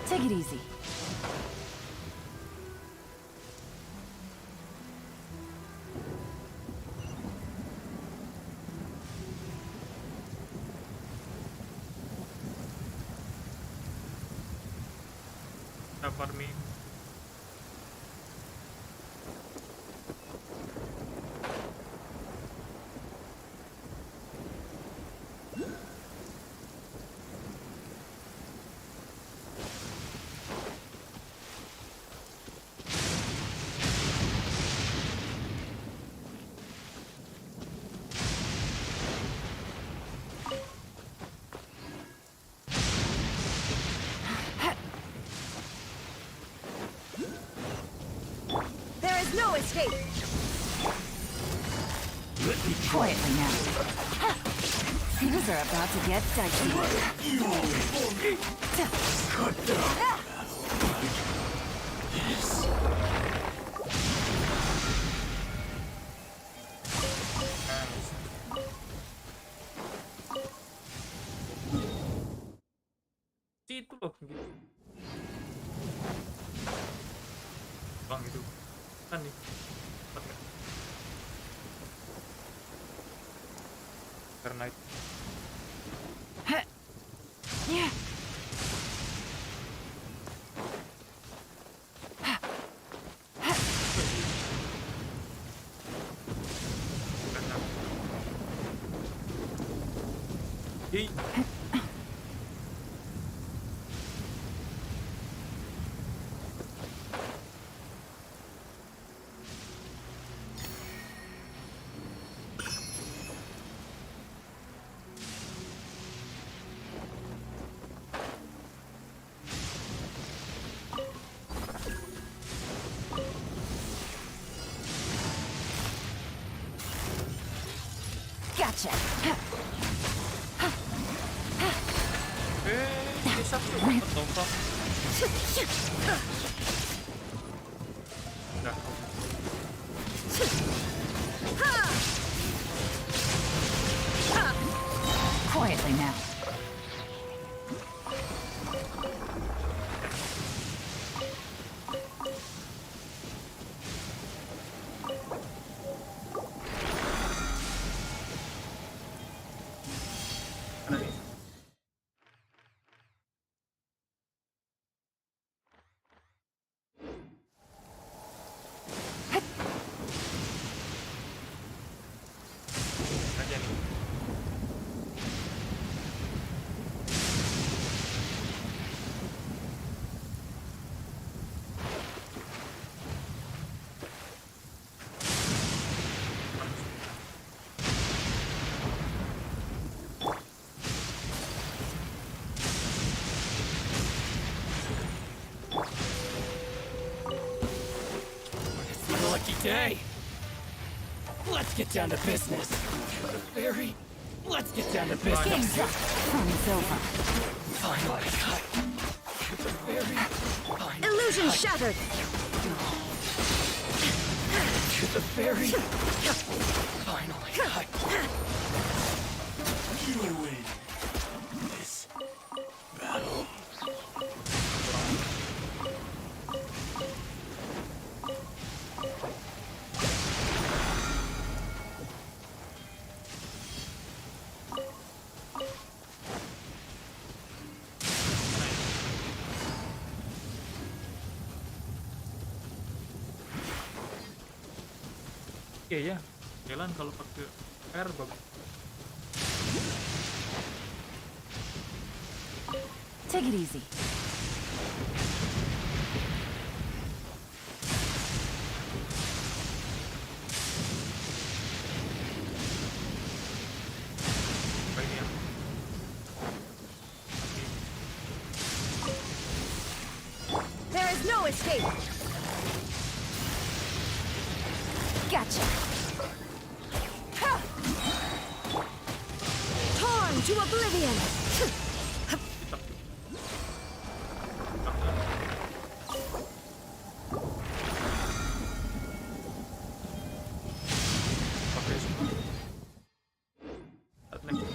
Take it easy. Sabar nih. There is no escape. Quietly now. Things are about to get dicey. Situ loh gitu. Bang itu kan nih. Cepat nggak? Karena itu karena Hi. Gotcha. Ini satu dapat dong, Prof. Udah. Quietly now. Mana nih? Aja nih. It's my lucky day. Let's get down to business. Let's get down to business. Fun over. Finally. Illusion shattered! To the very. Finally. You win this battle. Iya ya, jalan kalau pakai air bagus. Take it easy. Apa ini ya? There is no escape! Gotcha! Ha! Torn to oblivion! Pakai semua. Saat next.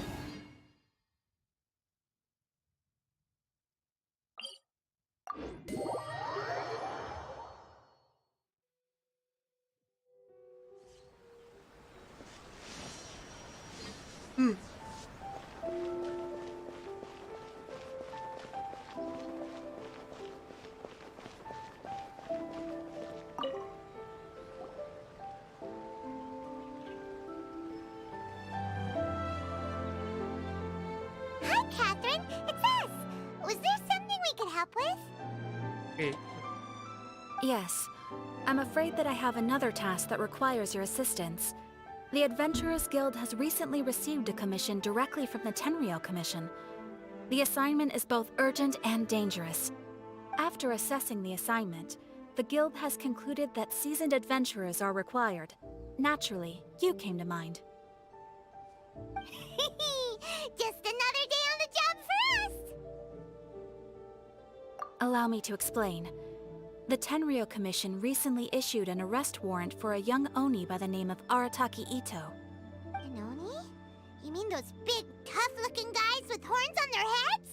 Hi, Catherine. It's us. Was there something we could help with? Oke, Yes. I'm afraid that I have another task that requires your assistance. The Adventurers Guild has recently received a commission directly from the Tenryou Commission. The assignment is both urgent and dangerous. After assessing the assignment, the Guild has concluded that seasoned adventurers are required. Naturally, you came to mind. Just another day on the job for us. Allow me to explain. The Tenryou Commission recently issued an arrest warrant for a young Oni by the name of Arataki Ito. An Oni? You mean those big, tough-looking guys with horns on their heads?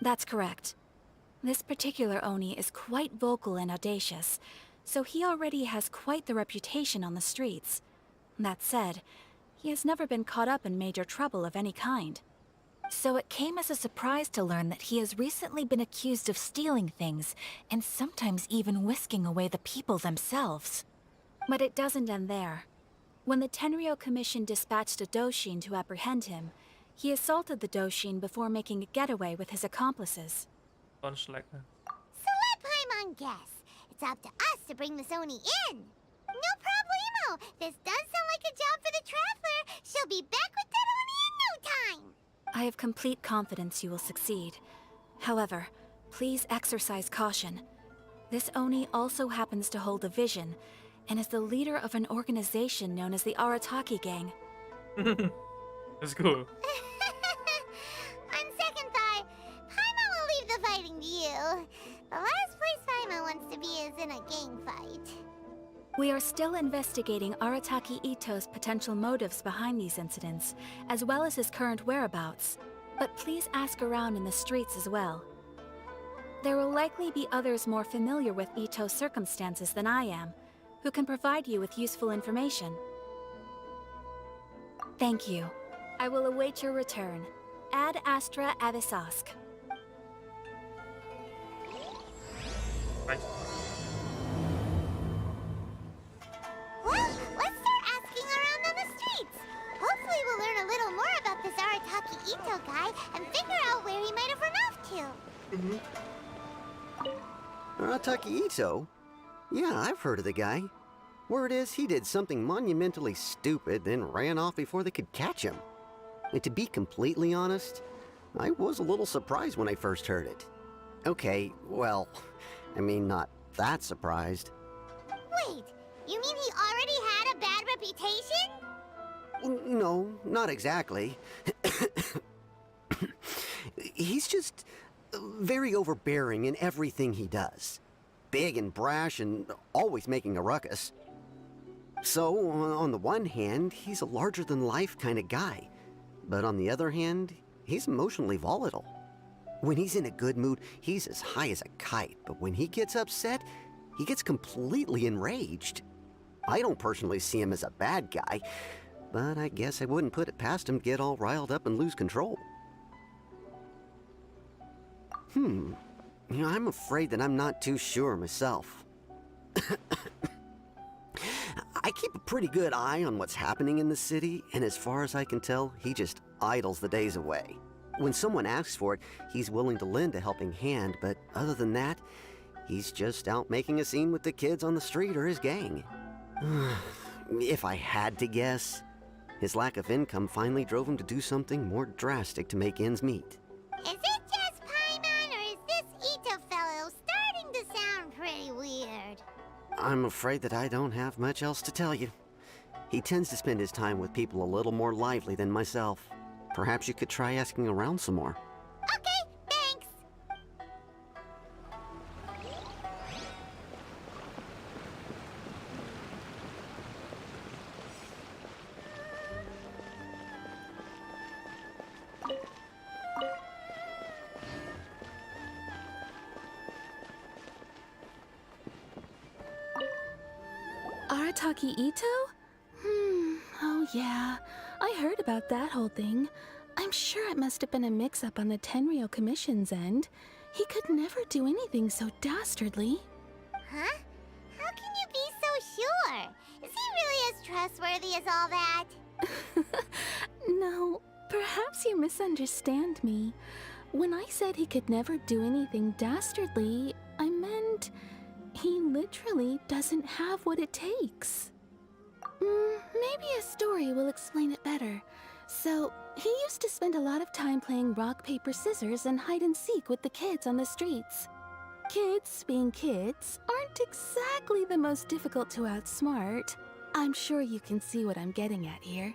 That's correct. This particular Oni is quite vocal and audacious, so he already has quite the reputation on the streets. That said, he has never been caught up in major trouble of any kind. So it came as a surprise to learn that he has recently been accused of stealing things, and sometimes even whisking away the people themselves. But it doesn't end there. When the Tenryou Commission dispatched a Doshin to apprehend him, he assaulted the Doshin before making a getaway with his accomplices. sounds like So let Paimon guess. It's up to us to bring this Oni in. No problemo. This does sound like a job for the Traveler. She'll be back with that Oni in no time. I have complete confidence you will succeed. However, please exercise caution. This Oni also happens to hold a vision, and is the leader of an organization known as the Arataki Gang. Let's go. On second thought, Paimon will leave the fighting to you. The last place Paimon wants to be is in a gang fight. We are still investigating Arataki Ito's potential motives behind these incidents, as well as his current whereabouts. But please ask around in the streets as well. There will likely be others more familiar with Ito's circumstances than I am, who can provide you with useful information. Thank you. I will await your return. Ad Astra Avisask. Bye. Well, let's start asking around on the streets. Hopefully we'll learn a little more about this Arataki Ito guy and figure out where he might have run off to. Arataki Ito? Yeah, I've heard of the guy. Word is he did something monumentally stupid, then ran off before they could catch him. And to be completely honest, I was a little surprised when I first heard it. Okay, well, I mean, not that surprised. Wait, you mean he already had a bad reputation? No, not exactly. He's just very overbearing in everything he does. Big and brash and always making a ruckus. So, on the one hand, he's a larger-than-life kind of guy. But on the other hand, he's emotionally volatile. When he's in a good mood, he's as high as a kite. But when he gets upset, he gets completely enraged. I don't personally see him as a bad guy, but I guess I wouldn't put it past him to get all riled up and lose control. I'm afraid that I'm not too sure myself. I keep a pretty good eye on what's happening in the city, and as far as I can tell, he just idles the days away. When someone asks for it, he's willing to lend a helping hand, but other than that, he's just out making a scene with the kids on the street or his gang. If I had to guess, his lack of income finally drove him to do something more drastic to make ends meet. Is it just Paimon, or is this Ito fellow starting to sound pretty weird? I'm afraid that I don't have much else to tell you. He tends to spend his time with people a little more lively than myself. Perhaps you could try asking around some more. Okay, thanks. Arataki Ito? Oh yeah. I heard about that whole thing. I'm sure it must have been a mix-up on the Tenryo Commission's end. He could never do anything so dastardly. Huh? How can you be so sure? Is he really as trustworthy as all that? No, perhaps you misunderstand me. When I said he could never do anything dastardly, I meant he literally doesn't have what it takes. Maybe a story will explain it better. So, he used to spend a lot of time playing rock, paper, scissors and hide and seek with the kids on the streets. Kids, being kids, aren't exactly the most difficult to outsmart. I'm sure you can see what I'm getting at here.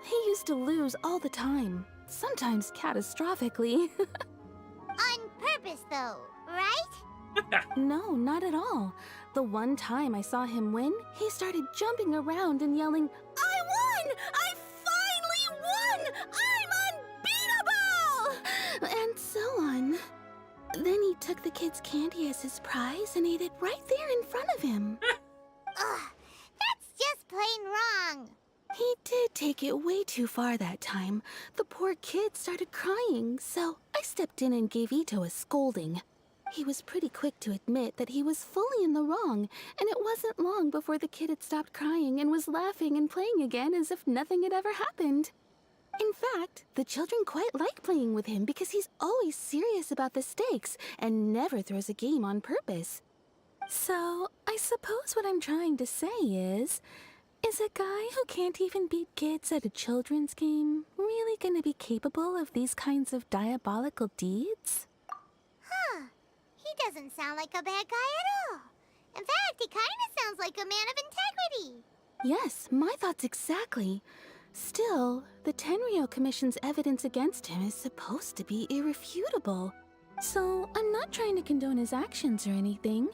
He used to lose all the time, sometimes catastrophically. On purpose, though, right? No, not at all. The one time I saw him win, he started jumping around and yelling, "I won! I finally won! I'm unbeatable!" And so on. Then he took the kid's candy as his prize and ate it right there in front of him. Ugh, that's just plain wrong. He did take it way too far that time. The poor kid started crying, so I stepped in and gave Ito a scolding. He was pretty quick to admit that he was fully in the wrong, and it wasn't long before the kid had stopped crying and was laughing and playing again as if nothing had ever happened. In fact, the children quite like playing with him because he's always serious about the stakes and never throws a game on purpose. So, I suppose what I'm trying to say is a guy who can't even beat kids at a children's game really gonna be capable of these kinds of diabolical deeds? Huh. He doesn't sound like a bad guy at all. In fact, he kinda sounds like a man of integrity. Yes, my thoughts exactly. Still, the Tenryo Commission's evidence against him is supposed to be irrefutable. So, I'm not trying to condone his actions or anything.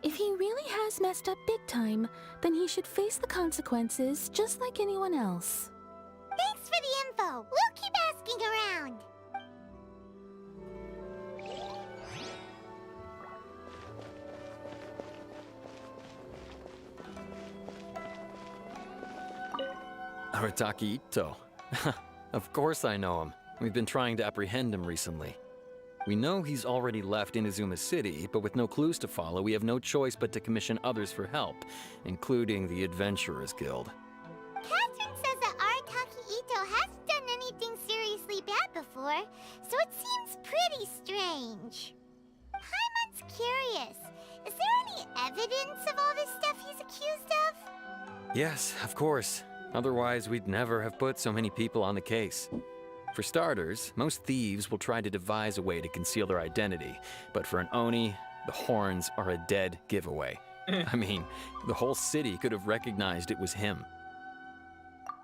If he really has messed up big time, then he should face the consequences just like anyone else. Thanks for the info. We'll keep asking around. Arataki Ito. Of course I know him. We've been trying to apprehend him recently. We know he's already left Inazuma City, but with no clues to follow, we have no choice but to commission others for help, including the Adventurers Guild. Catherine says that Arataki Ito hasn't done anything seriously bad before, so it seems pretty strange. Paimon's curious. Is there any evidence of all this stuff he's accused of? Yes, of course. Otherwise, we'd never have put so many people on the case. For starters, most thieves will try to devise a way to conceal their identity, but for an Oni, the horns are a dead giveaway. I mean, the whole city could have recognized it was him.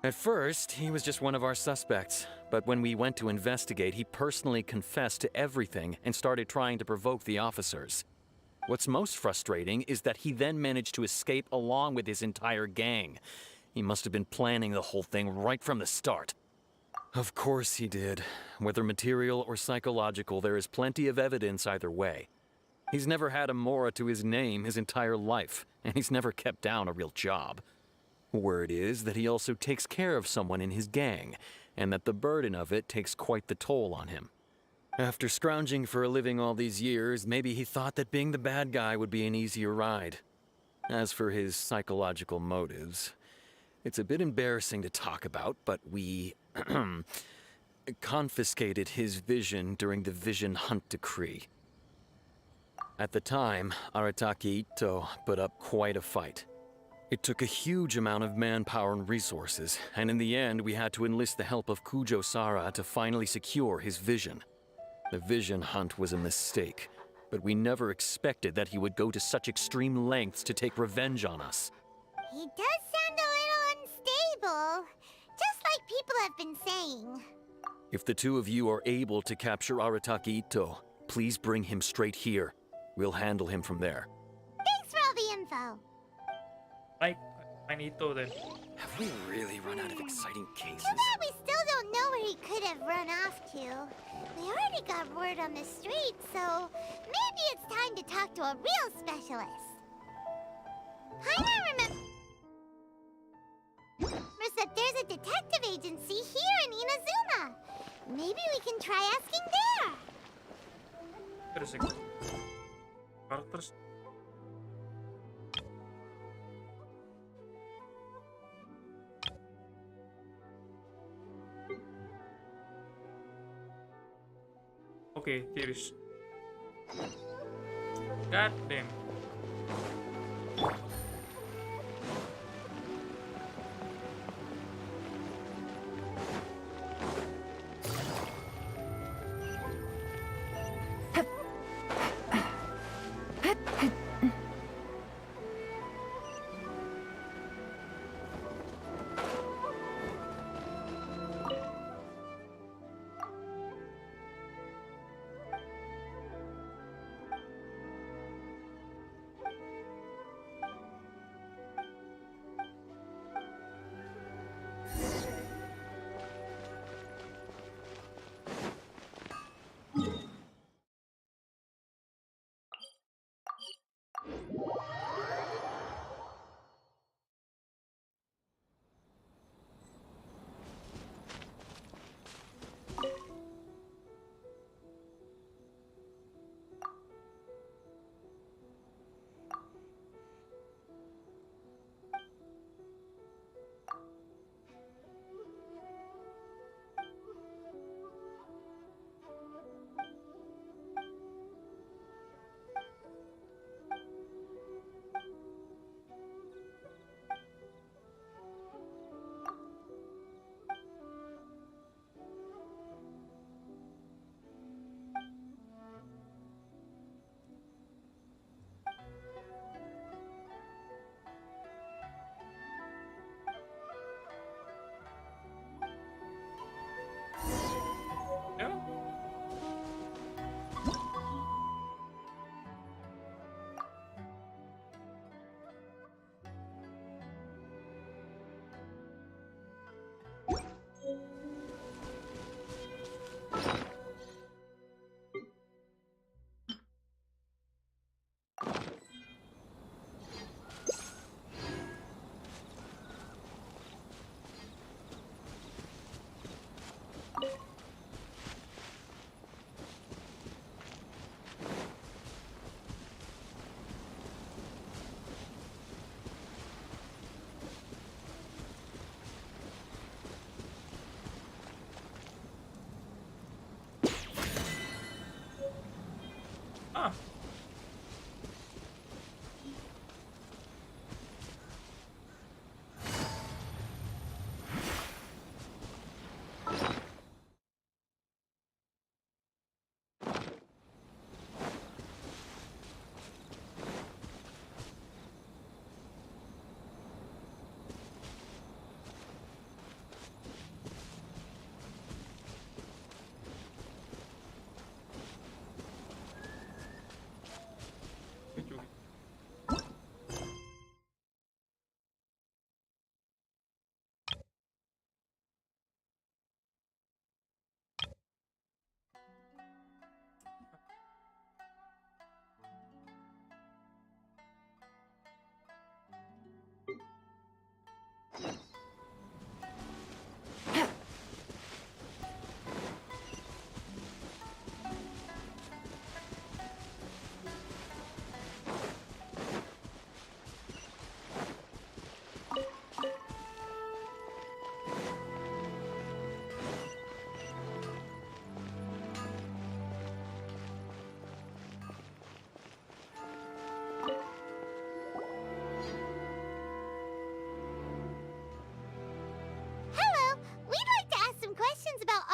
At first, he was just one of our suspects, but when we went to investigate, he personally confessed to everything and started trying to provoke the officers. What's most frustrating is that he then managed to escape along with his entire gang. He must have been planning the whole thing right from the start. Of course he did. Whether material or psychological, there is plenty of evidence either way. He's never had a Mora to his name his entire life, and he's never kept down a real job. Word is that he also takes care of someone in his gang, and that the burden of it takes quite the toll on him. After scrounging for a living all these years, maybe he thought that being the bad guy would be an easier ride. As for his psychological motives, it's a bit embarrassing to talk about, but we confiscated his vision during the Vision Hunt Decree. At the time, Arataki Ito put up quite a fight. It took a huge amount of manpower and resources, and in the end we had to enlist the help of Kujo Sara to finally secure his vision. The Vision Hunt was a mistake, but we never expected that he would go to such extreme lengths to take revenge on us. He does sound a little unstable, just like people have been saying. If the two of you are able to capture Arataki Ito, please bring him straight here. We'll handle him from there. Thanks for all the info. Find Ito then. Have we really run out of exciting cases? Too bad we still don't know where he could have run off to. We already got word on the street, so maybe it's time to talk to a real specialist. Paimon remembers that there's a detective agency here in Inazuma. Maybe we can try asking there. Wait a second. Characters. Okay, curious. God damn.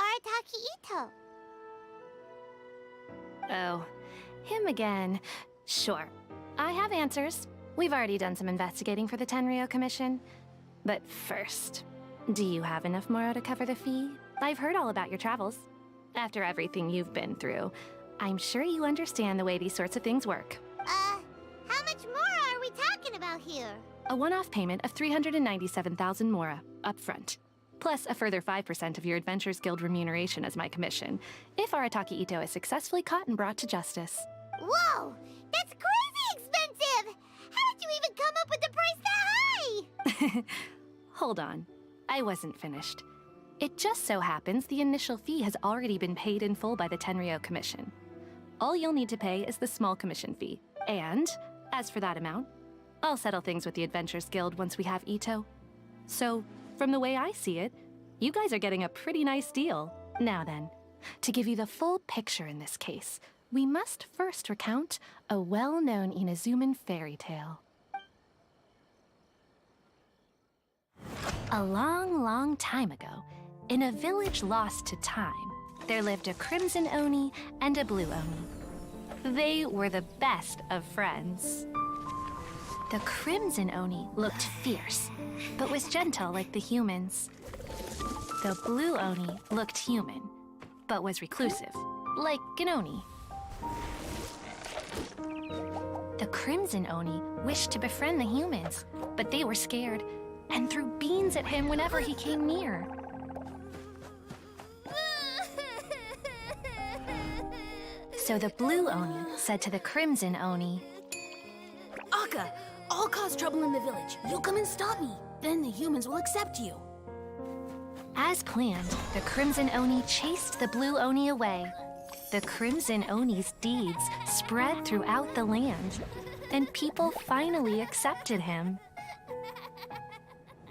Arataki Ito? Oh, him again. Sure. I have answers. We've already done some investigating for the Tenryou Commission. But first, do you have enough Moro to cover the fee? I've heard all about your travels. After everything you've been through, I'm sure you understand the way these sorts of things work. How much more are we talking about here? A one-off payment of 397,000 Mora, up front. Plus a further 5% of your Adventures Guild remuneration as my commission, if Arataki Ito is successfully caught and brought to justice. Whoa! That's crazy expensive! How did you even come up with the price that high? Hold on. I wasn't finished. It just so happens the initial fee has already been paid in full by the Tenryou Commission. All you'll need to pay is the small commission fee. And, as for that amount, I'll settle things with the Adventures Guild once we have Ito. So, from the way I see it, you guys are getting a pretty nice deal. Now then, to give you the full picture in this case, we must first recount a well-known Inazuman fairy tale. A long, long time ago, in a village lost to time, there lived a Crimson Oni and a Blue Oni. They were the best of friends. The Crimson Oni looked fierce, but was gentle like the humans. The Blue Oni looked human, but was reclusive, like an Oni. The Crimson Oni wished to befriend the humans, but they were scared and threw beans at him whenever he came near. So the Blue Oni said to the Crimson Oni, Akka, I'll cause trouble in the village. You'll come and stop me. Then the humans will accept you. As planned, the Crimson Oni chased the Blue Oni away. The Crimson Oni's deeds spread throughout the land, and people finally accepted him.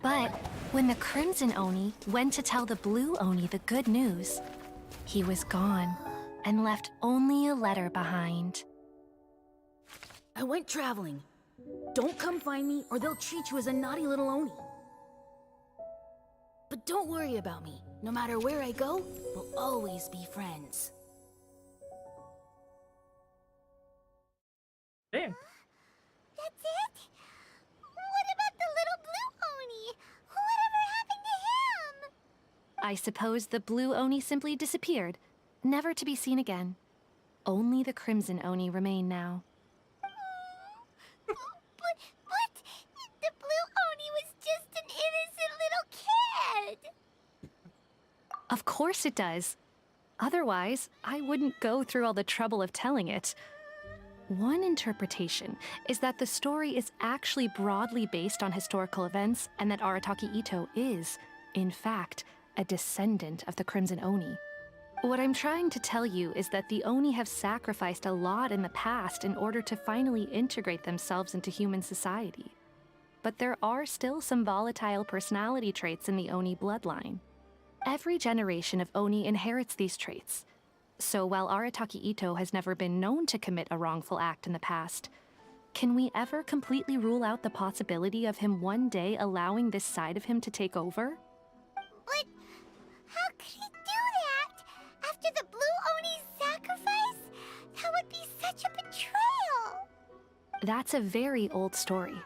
But when the Crimson Oni went to tell the Blue Oni the good news, he was gone and left only a letter behind. I went traveling. Don't come find me or they'll treat you as a naughty little Oni. But don't worry about me. No matter where I go, we'll always be friends. Damn. That's it? What about the little Blue Oni? Whatever happened to him? I suppose the Blue Oni simply disappeared, never to be seen again. Only the Crimson Oni remain now. But the Blue Oni was just an innocent little kid! Of course it does. Otherwise, I wouldn't go through all the trouble of telling it. One interpretation is that the story is actually broadly based on historical events and that Arataki Ito is, in fact, a descendant of the Crimson Oni. What I'm trying to tell you is that the Oni have sacrificed a lot in the past in order to finally integrate themselves into human society. But there are still some volatile personality traits in the Oni bloodline. Every generation of Oni inherits these traits. So while Arataki Ito has never been known to commit a wrongful act in the past, can we ever completely rule out the possibility of him one day allowing this side of him to take over? But how could he do that? After the Blue Oni's sacrifice? That would be such a betrayal! That's a very old story.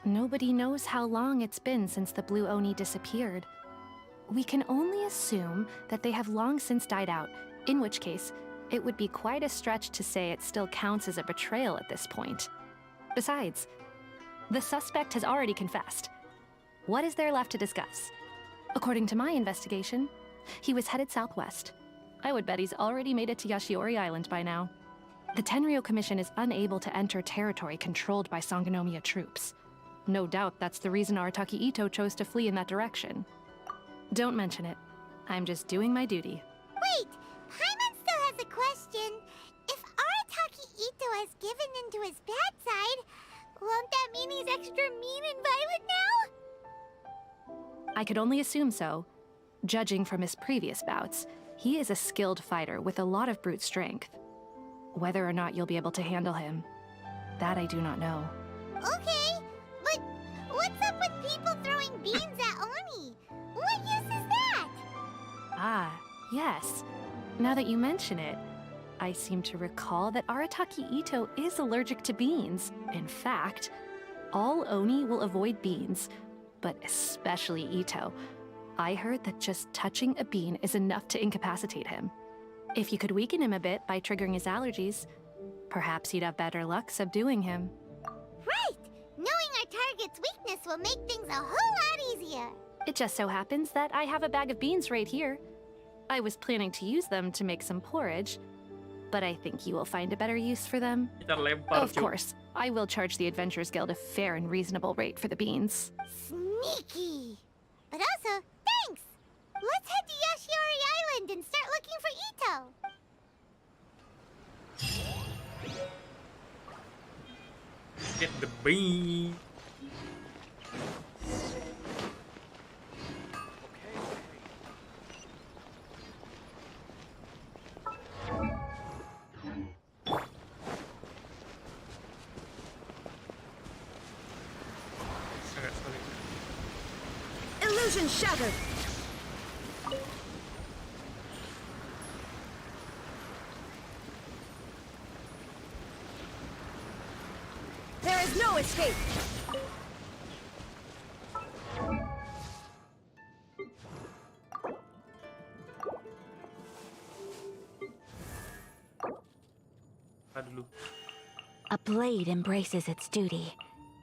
Nobody knows how long it's been since the Blue Oni disappeared. We can only assume that they have long since died out, in which case, it would be quite a stretch to say it still counts as a betrayal at this point. Besides, the suspect has already confessed. What is there left to discuss? According to my investigation, he was headed southwest. I would bet he's already made it to Yashiori Island by now. The Tenryou Commission is unable to enter territory controlled by Sangonomiya troops. No doubt that's the reason Arataki Ito chose to flee in that direction. Don't mention it. I'm just doing my duty. Wait! Paimon still has a question. If Arataki Ito has given into his bad side, won't that mean he's extra mean and violent now? I could only assume so. Judging from his previous bouts, he is a skilled fighter with a lot of brute strength. Whether or not you'll be able to handle him, that I do not know. Okay, but what's up with people throwing beans at Oni? What use is that? Ah, Yes. Now that you mention it, I seem to recall that Arataki Ito is allergic to beans. In fact, all Oni will avoid beans, but especially Ito. I heard that just touching a bean is enough to incapacitate him. If you could weaken him a bit by triggering his allergies, perhaps you'd have better luck subduing him. Right! Knowing our target's weakness will make things a whole lot easier. It just so happens that I have a bag of beans right here. I was planning to use them to make some porridge, but I think you will find a better use for them. Kita lempar, Of course, I will charge the Adventurers Guild a fair and reasonable rate for the beans. Sneaky! But also, thanks! Let's head to Yashiori Island and start looking for Ito. Get the bean. Agak sulit. Illusion shattered! There is no escape! Dulu. A blade embraces its duty,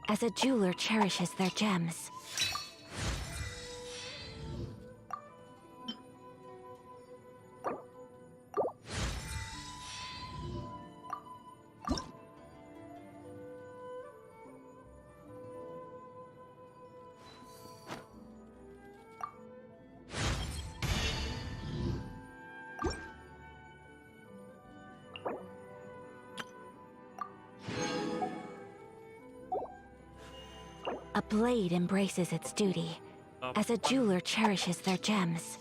as a jeweler cherishes their gems. A blade embraces its duty, as a jeweler cherishes their gems.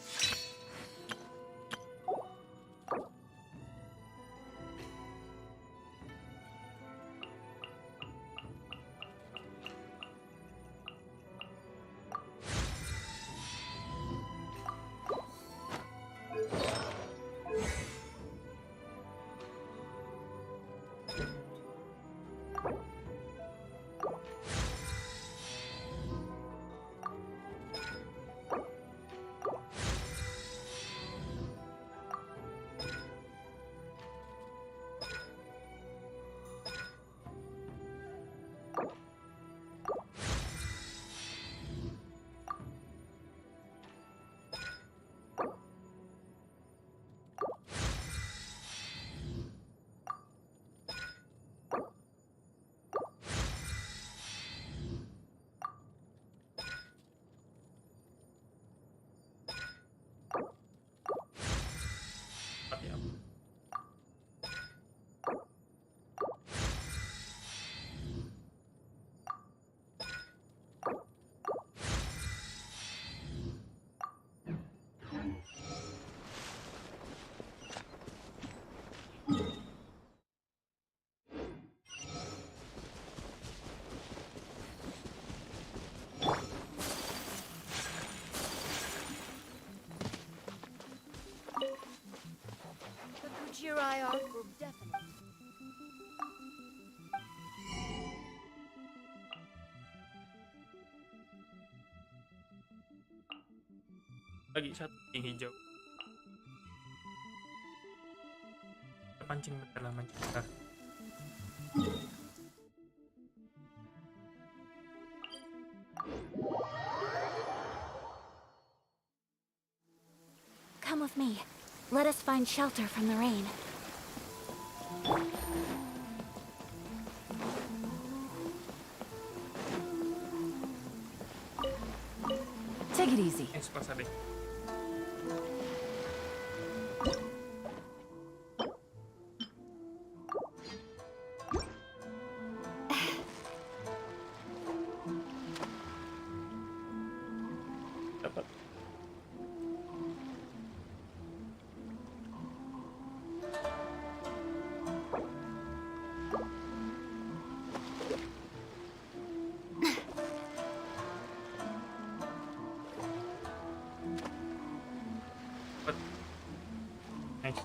Kujirai arc will definitely. Lagi satu yang hijau. Kita pancing bentar lah, mancing bentar. Come with me. Let us find shelter from the rain. Take it easy. Pas deh. Dapat. Nice.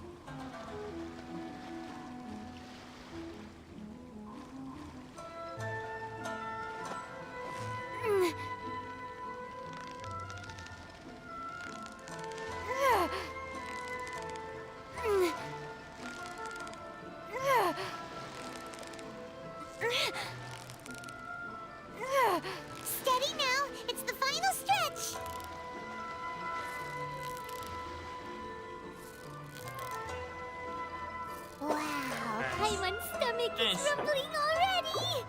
Steady now. It's the final stretch. Wow, Paimon's stomach is rumbling already.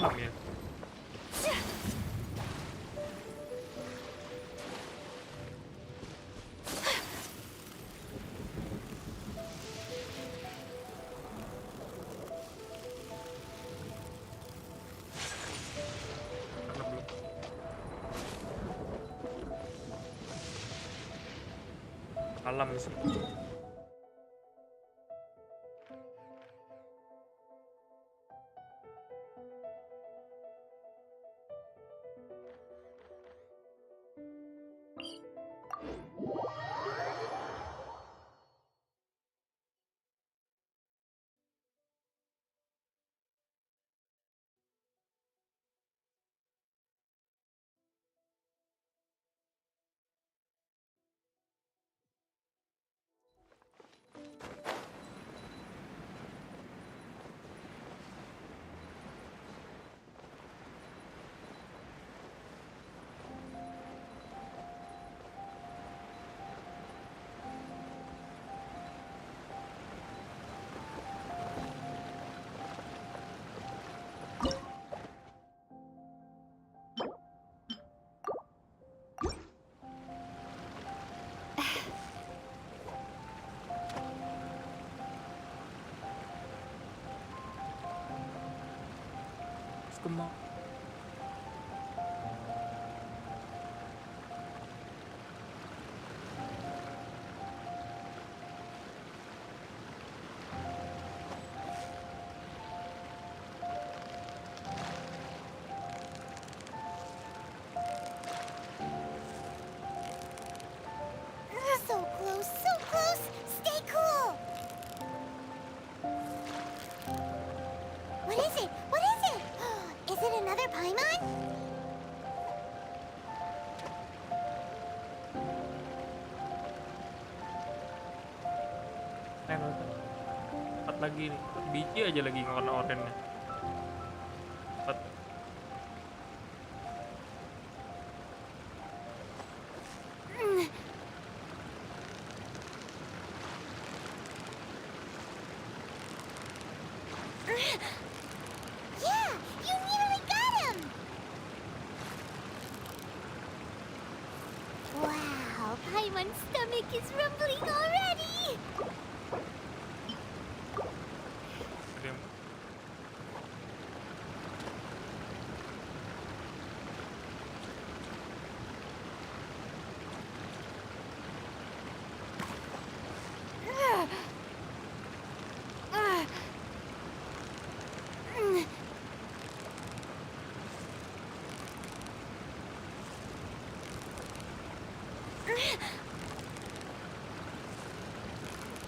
Malam ya. Karena belum. Malam sih. Kemau. So close, so close. Stay cool. What is it? What is it? Is it another Paimon? Empat lagi nih, 4 biji aja lagi warna oranye. 4. Yeah, you nearly got him. Wow, Paimon's stomach is rumbling already. Ada yang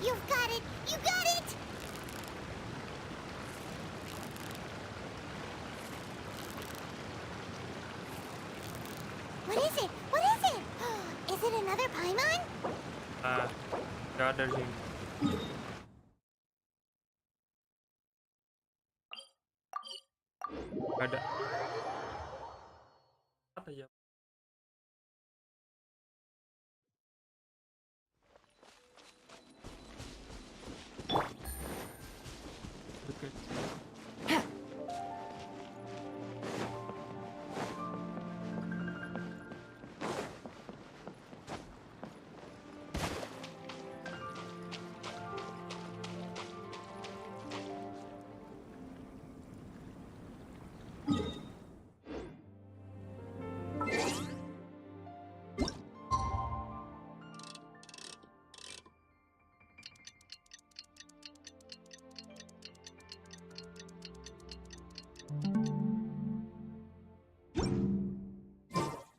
You've got it. You got it. What is it? What is it? Is it another Paimon? nggak ada sih. Nggak ada. Apa ya? Oke.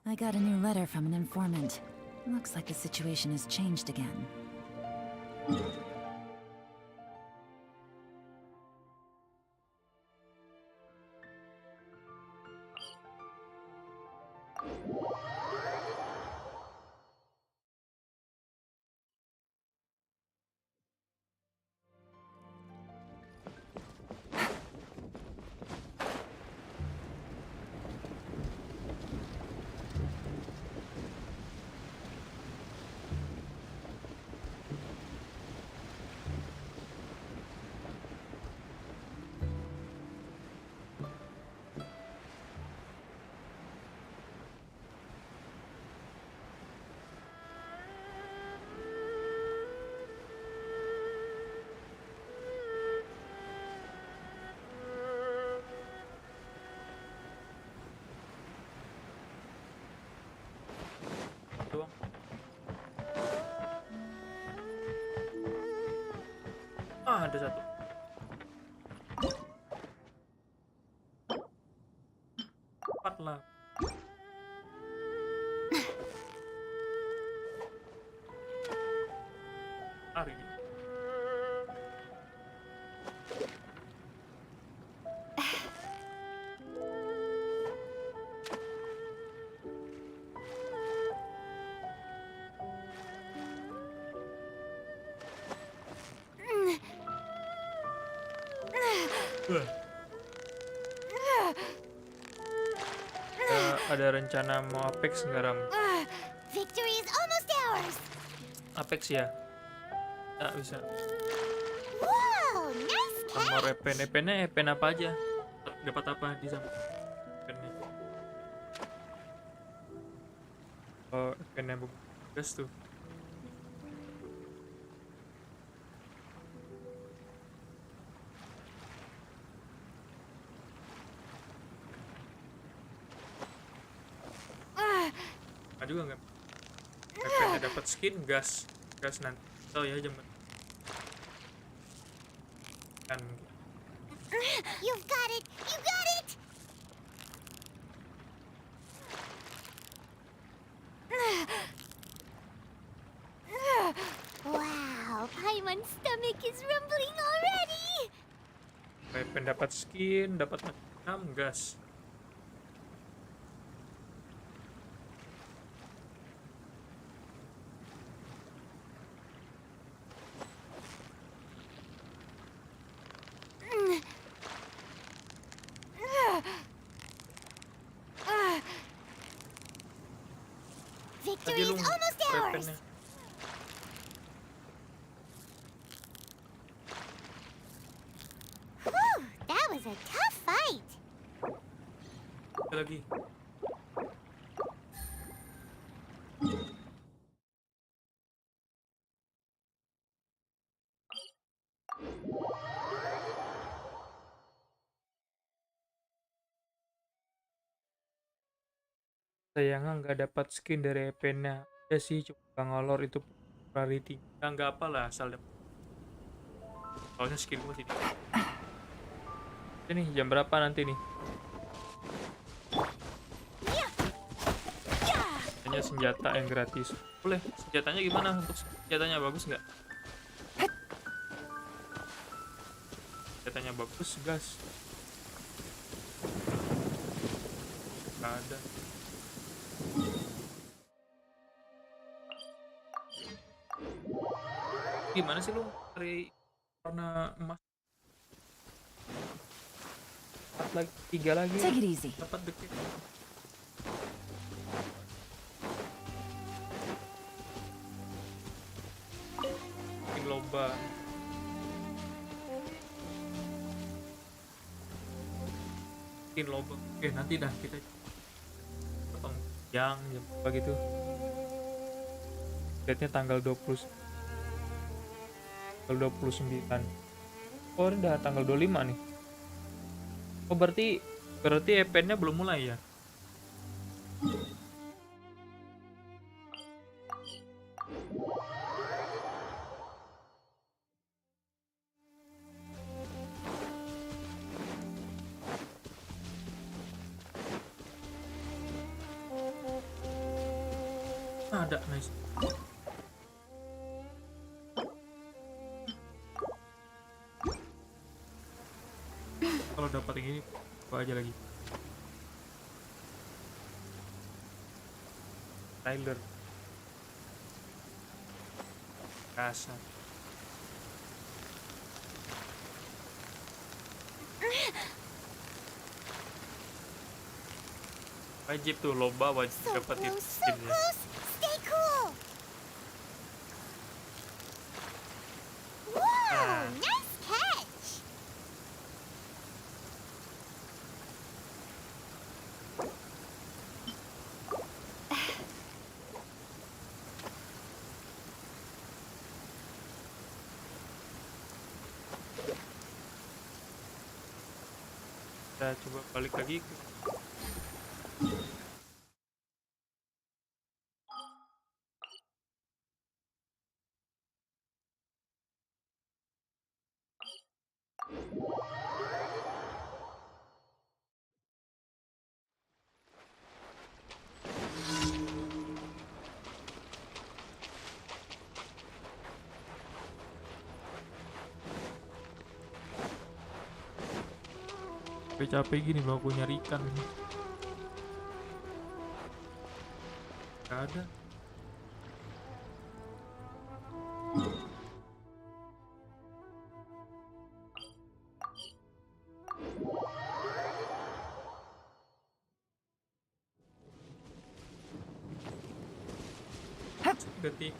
I got a new letter from an informant. Looks like the situation has changed again. Doang. Ah, ada satu. Empat lah. Hari ini. Ada rencana mau Apex nggak, Ram? Victory is almost ours. Apex ya? Nggak bisa. Wow, nice Sama cat. Epen apa aja? Dapat apa di sana? Epennya. Oh, Epennya bagus tuh. Ada juga nggak? Epennya dapat skin gas nanti. Oh ya jam kan. You've got it. You got it. Wow, Paimon's stomach is rumbling already. Epen dapat skin, dapat macam gas. Victory Tadi is lu almost ours. Epennya. Whew, that was a tough fight. Ada lagi. Sayangnya nggak dapat skin dari Epennya. Ya sih, coba ngolor itu priority. Nggak apa lah, asal dapat. Soalnya skin gue masih di. Ini jam berapa nanti nih? Hanya senjata yang gratis. Boleh, senjatanya gimana? Untuk senjatanya bagus nggak? Senjatanya bagus, gas. Nggak ada. Gimana sih lu cari warna emas? 4 lagi, 3 lagi. Take it easy. Dapat deket. Bikin lomba. Bikin lomba. Oke, nanti dah kita potong jam apa gitu. Date-nya tanggal 20. Tanggal 29. Oh, ini udah tanggal 25 nih. Oh, berarti eventnya belum mulai ya? Ada, nice. Kalau dapat yang ini, apa aja lagi? Tyler. Kasar. Wajib tuh lomba wajib So dapetin close, so skinnya. close. Stay cool. Whoa, nice catch. Kita coba balik lagi ke capek gini loh aku nyari ikan ini. Gak ada. Detik.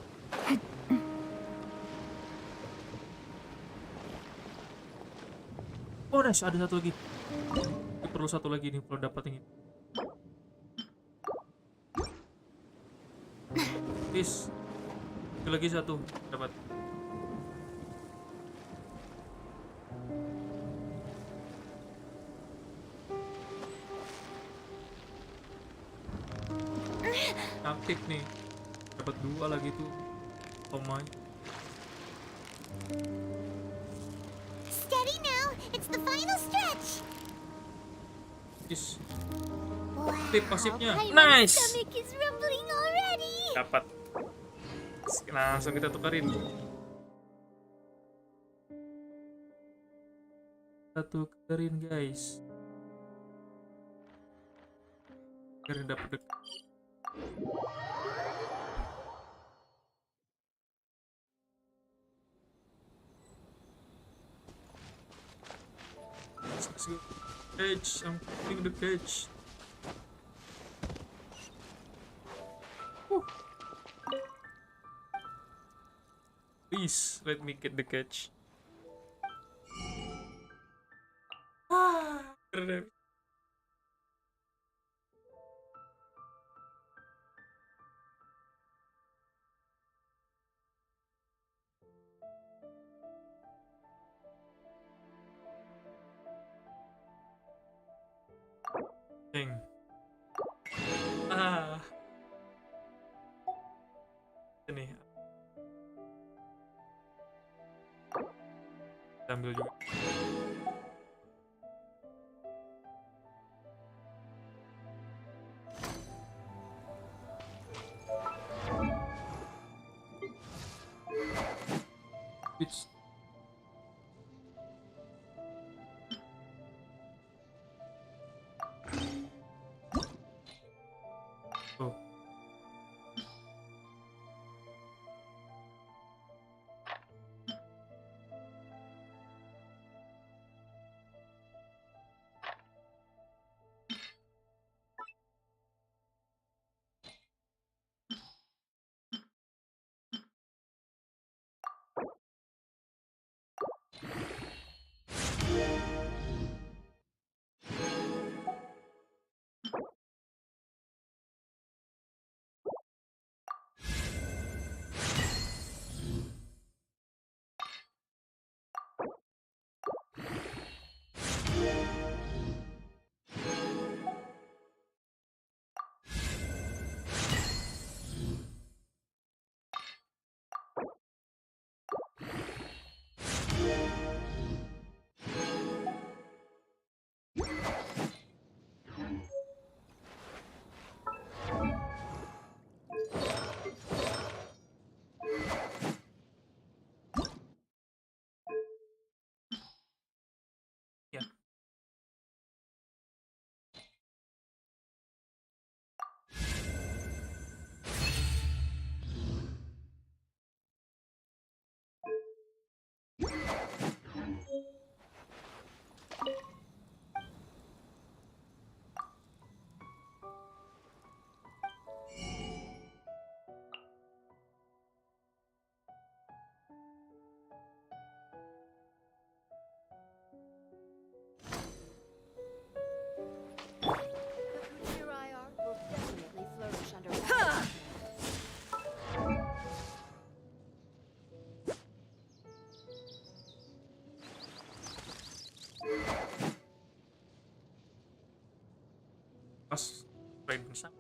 Oh nice, ada satu lagi. Perlu satu lagi nih kalau dapat yang ini. Please. Lagi satu dapat. Aktif nih. Dapat dua lagi tuh. Oh my. Steady now. It's the final stretch. Yes. Wow, Aktif pasifnya. Paimon's Nice. stomach is rumbling already. Dapat. Langsung kita tukerin. Kita tukerin guys. Tukerin dapat. Let's go. Cage, I'm putting the cage. Woo. Please let me get the catch. Keren. Dang. Ini. Ambil juga. It's oh. Pas main bersama.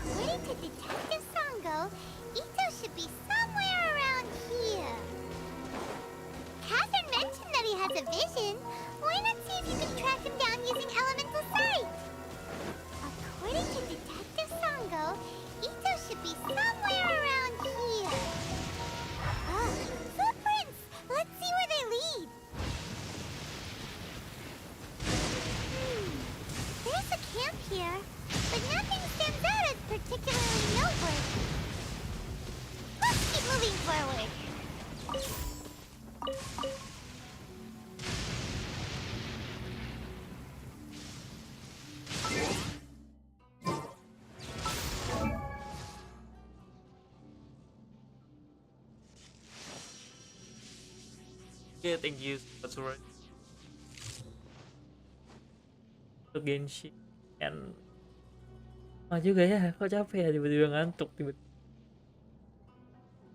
According to Detective Sango, Ito should be somewhere around here. Catherine mentioned that he has a vision. Why not see if you can track him down using elemental sight? According to Detective Sango, Ito should be somewhere around here. Ah, footprints! Let's see where they lead. There's a camp here, but nothing stands out as particularly noteworthy. Let's keep moving forward. Oke, thank you Sobat Surat. Untuk Genshin. Dan juga ya, kok capek ya tiba-tiba ngantuk tiba-tiba.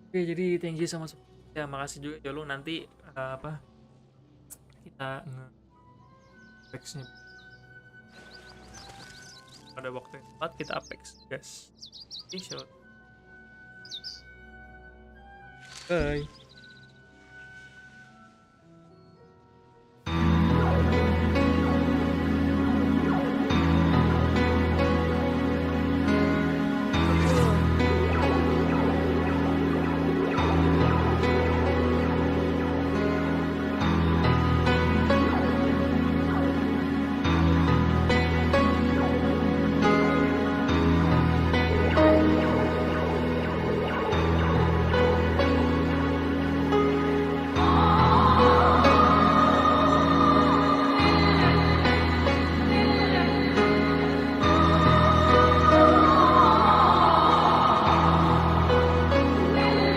Oke, jadi thank you sama ya, makasih juga Jolung, nanti kita apex nya pada waktu yang tepat, kita apex guys. Bye.